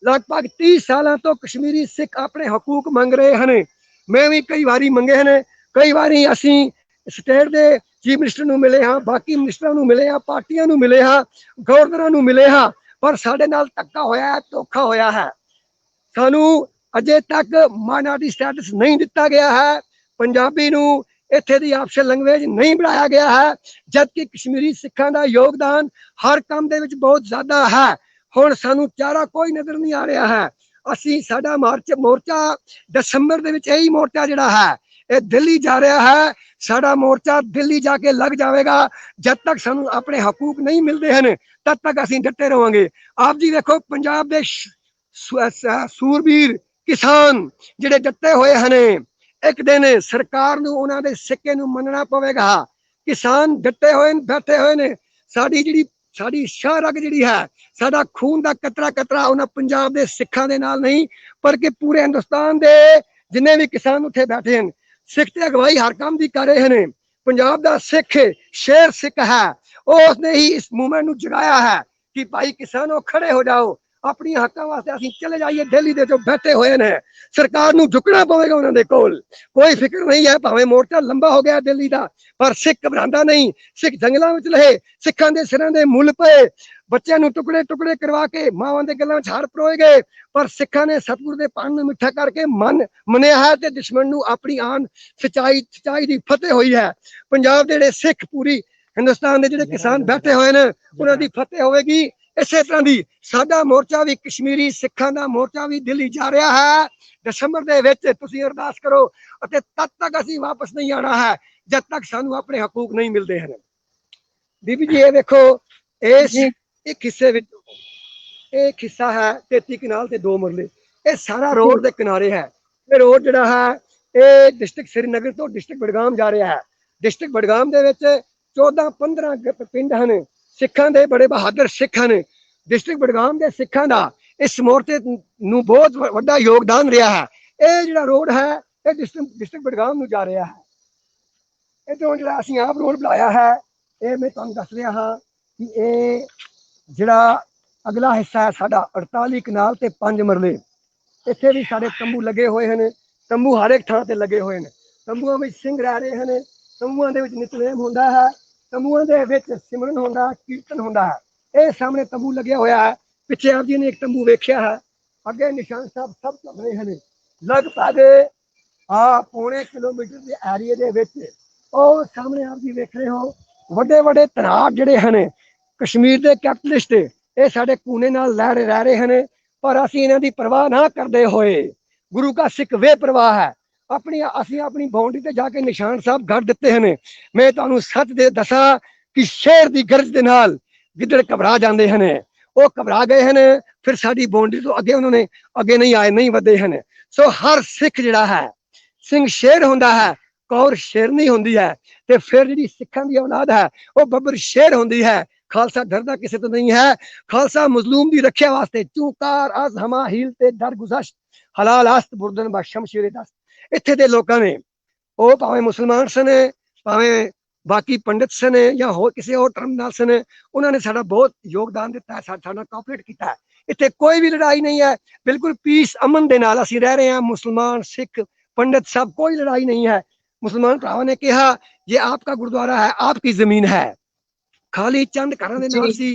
लगभग 30 साल तो कश्मीरी सिख अपने हकूक मंग रहे हैं। मैं भी कई बारी मंगे हैं, कई बारी असी स्टेट के चीफ मिनिस्टर नू मिले हाँ, बाकी मिनिस्टर नू मिले हाँ, पार्टियां नू मिले हाँ, गवर्नर नू मिले हाँ, पर साडे नाल धक्का होया है, धोखा होया है। सानू अजे तक माइनॉरिटी स्टेटस नहीं दिता गया है, पंजाबी नू इत्थे दी ऑफिशियल लैंग्वेज नहीं बनाया गया है, जबकि कश्मीरी सिखां दा योगदान हर काम दे विच बहुत ज्यादा है। हुण सानू चारा कोई नजर नहीं आ रहा है। असी साडा मोर्चा दिसंबर दे विच यही मोर्चा जिहड़ा है ये दिल्ली जा रहा है। साडा मोर्चा दिल्ली जाके लग जाएगा। जब तक सानू अपने हकूक नहीं मिलते हैं, तब तक असी डटे रहांगे। आप जी देखो, पंजाब दे सूरबीर किसान जिहड़े डटे हुए हैं, एक दिन सरकार नू उन्हां दे सिक्के नू मनना पवेगा। किसान डटे हुए बैठे हुए ने, साडी जिहड़ी साडी शाह रग जिहड़ी है, साडा खून का कतरा कतरा उन्हां पंजाब दे सिखां दे नाल नहीं, पर कि पूरे हिंदुस्तान दे जिन्ने भी किसान उत्थे बैठे हैं, सिख ते अगवाई हर काम की कर रहे हैं। पंजाब का सिख शेर सिख है, उसने ही इस मूवमेंट नू जगाया है कि भाई किसानों खड़े हो जाओ, अपनी हकों वास्ते असीं चले जाइए। दिल्ली दे जो बैठे हुए ने, सरकार नू झुकना पवेगा उन्होंने कोल, कोई फिक्र नहीं है। भावें मोर्चा लंबा हो गया दिल्ली का, पर सिख घबरांदा नहीं। सिख जंगलों में रहे, सिखां दे सिरां दे मुल पे, बच्चों नू टुकड़े टुकड़े करवा के मावां दे गल्लां विच हार परोए गए, पर सिखां ने सतगुर दे पान नू मिठा करके मन मनिया है ते दुश्मन नू अपनी आन सच्चाई दी फतेह हुई है। पंजाब दे जिहड़े सिख, पूरी हिंदुस्तान दे जिहड़े किसान बैठे हुए ने, उन्हां दी फतेह होवेगी। इसे तरह की साडा मोर्चा भी, कश्मीरी सिखां दा मोर्चा भी दिल्ली जा रहा है। दिसंबर दे विच तुसीं अरदास करो, अते तद तक असीं वापस नहीं आना है जब तक सानू अपने हकूक नहीं मिलते हैं। बीबी जी ये देखो, इस एक हिस्से विच एक हिस्सा है 33 कनाल ते 2 मरले, ये सारा रोड के किनारे है। ये रोड जिहड़ा है ये डिस्ट्रिक्ट श्रीनगर तो डिस्ट्रिक्ट बडगाम जा रहा है। डिस्ट्रिक्ट बडगाम दे विच 14-15 पिंड हैं, सिखां दे बड़े बहादुर सिख हैं। डिस्ट्रिक्ट बडगाम के सिखां दा इस मोर्चे नू बहुत वड्डा योगदान रहा है। ये जिहड़ा रोड है ये डिस्ट्रिक्ट बडगाम नू जा रहा है। इधरों जो असीं आप रोड बनाया है, ये मैं तुहानूं दस रहा हाँ कि ये जिहड़ा अगला हिस्सा है साडा 48 कनाल ते 5 मरले, इत्थे भी साडे तंबू लगे हुए हैं। तंबू हर एक थां ते लगे हुए हैं। तंबूआं विच सिंह रह रहे हैं। तंबूआं दे विच नितनेम हुंदा है। तंबूआं दे विच सिमरन हुंदा, कीर्तन हुंदा है। ये सामने तंबू लगे होया है। पिछे आप जी ने एक तंबू वेख्या है। अगे निशान साहब सब चल रहे हैं। लगभग पौने किलोमीटर के एरिए दे विच और सामने आप जी वेख रहे हो वड्डे वड्डे तनाव जिहड़े हैं कश्मीर के कैपिटलिस्ट ये साडे कूने नाल लड़ रह रहे हैं। पर असीं इन्हां दी परवाह ना करदे होए गुरु का सिख वे परवाह है अपनी असीं अपनी बाउंड्री ते जाके निशान साहब गढ़ दिते हैं। मैं तुहानूं सच दे दसा कि शेर दी गरज दे नाल गिद्दड़ घबरा जाते हैं। वो घबरा गए हैं। फिर साडी बाउंड्री तो अगे उन्होंने अगे नहीं आए, नहीं वधे हैं। सो हर सिख जिहड़ा है सिंह शेर हुंदा है, कौर शेरनी हुंदी है। ते फिर जिहड़ी सिखां दी औलाद है वो बब्बर शेर हुंदी है। खालसा डरदा किसी तो नहीं है। खालसा मजलूम की रक्षा वास्ते चूकार अज हमा हील ते डर गुजश्त हलाल आस्त बुरदन बा शमशीरे दस्त। इत्थे दे लोकां ने वो भावें मुसलमान सन, भावें बाकी पंडित सन या होर किसी और धर्म नाल सन, उन्होंने साडा बहुत योगदान दिता है, साडा कोऑपरेट किया है। इत्थे कोई भी लड़ाई नहीं है, बिल्कुल पीस अमन दे नाल असीं रह रहे हैं। मुसलमान सिख पंडित सब कोई लड़ाई नहीं है। मुसलमान भरावां ने कहा ये आपका गुरुद्वारा है, आपकी जमीन है। खाली चंद घरां दे नाल सी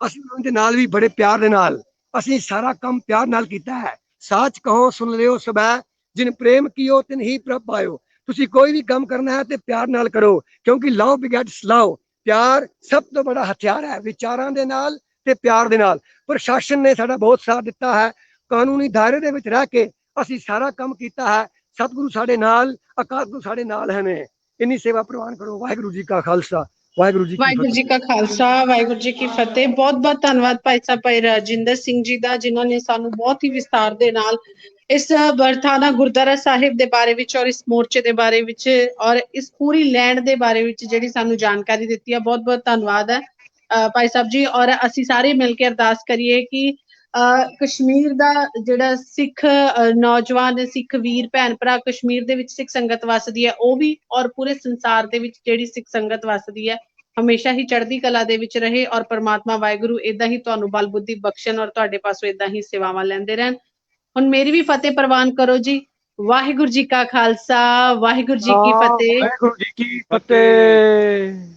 असीं उन्हां दे नाल भी बड़े प्यार दे नाल असीं सारा काम प्यार नाल कीता है। साच कहो सुन लियो सबै जिन प्रेम कियो तिन ही प्रभ पायो। तुसीं कोई भी काम करना है तो प्यार नाल करो क्योंकि लाओ बिगैट सलाओ। प्यार सब तो बड़ा हथियार है विचारां दे नाल ते प्यार दे नाल। प्रशासन ने साडा बहुत साथ दिता है। कानूनी दायरे दे विच रह के असीं सारा काम कीता है। सतगुरु साडे नाल, अकाल गुरु साडे नाल हैं। इन्नी सेवा प्रवान करो। वाहिगुरू जी का खालसा, वाहिगुरू जी की ਵਾਹਿਗੁਰੂ फतेह। ਜੀ ਕਾ ਖਾਲਸਾ ਵਾਹਿਗੁਰੂ ਜੀ ਕੀ ਫਤਿਹ। ਬਹੁਤ ਬਹੁਤ ਧੰਨਵਾਦ ਭਾਈ ਸਾਹਿਬ ਭਾਈ ਰਾਜਿੰਦਰ ਸਿੰਘ ਜੀ ਦਾ, ਜਿਨ੍ਹਾਂ ਨੇ ਸਾਨੂੰ ਬਹੁਤ ਹੀ ਵਿਸਤਾਰ ਦੇ ਨਾਲ ਇਸ ਬਰਥਾਨਾ ਗੁਰਦੁਆਰਾ ਸਾਹਿਬ ਦੇ ਬਾਰੇ ਵਿੱਚ ਔਰ ਇਸ ਮੋਰਚੇ ਦੇ ਬਾਰੇ ਵਿੱਚ ਔਰ ਇਸ ਪੂਰੀ ਲੈਂਡ ਦੇ ਬਾਰੇ ਵਿੱਚ ਜਿਹੜੀ ਸਾਨੂੰ ਜਾਣਕਾਰੀ ਦਿੱਤੀ ਹੈ। ਬਹੁਤ ਬਹੁਤ ਧੰਨਵਾਦ ਹੈ ਭਾਈ ਸਾਹਿਬ ਜੀ। ਔਰ ਅਸੀਂ ਸਾਰੇ ਮਿਲ ਕੇ ਅਰਦਾਸ ਕਰੀਏ ਕਿ ਕਸ਼ਮੀਰ ਦਾ ਜਿਹੜਾ ਸਿੱਖ ਨੌਜਵਾਨ ਸਿੱਖ ਵੀਰ ਭੈਣ ਭਰਾ ਕਸ਼ਮੀਰ ਦੇ ਵਿੱਚ ਸਿੱਖ ਸੰਗਤ ਵਸਦੀ ਹੈ ਉਹ ਵੀ ਔਰ ਪੂਰੇ ਸੰਸਾਰ ਦੇ ਵਿੱਚ ਜਿਹੜੀ ਸਿੱਖ ਸੰਗਤ ਵਸਦੀ ਹੈ ਹਮੇਸ਼ਾ ਹੀ ਚੜ੍ਹਦੀ ਕਲਾ ਦੇ ਵਿੱਚ ਰਹੇ ਔਰ ਪਰਮਾਤਮਾ ਵਾਹਿਗੁਰੂ ਏਦਾਂ ਹੀ ਤੁਹਾਨੂੰ ਬਲ ਬੁੱਧੀ ਬਖਸ਼ਣ ਔਰ ਤੁਹਾਡੇ ਪਾਸੋਂ ਏਦਾਂ ਹੀ ਸੇਵਾਵਾਂ ਲੈਂਦੇ ਰਹਿਣ। ਹੁਣ ਮੇਰੀ ਵੀ ਫਤਿਹ ਪ੍ਰਵਾਨ ਕਰੋ ਜੀ। ਵਾਹਿਗੁਰੂ ਜੀ ਕਾ ਖਾਲਸਾ, ਵਾਹਿਗੁਰੂ ਜੀ ਕੀ ਫਤਿਹ। ਵਾਹਿਗੁਰੂ ਜੀ ਕੀ ਫਤਿਹ।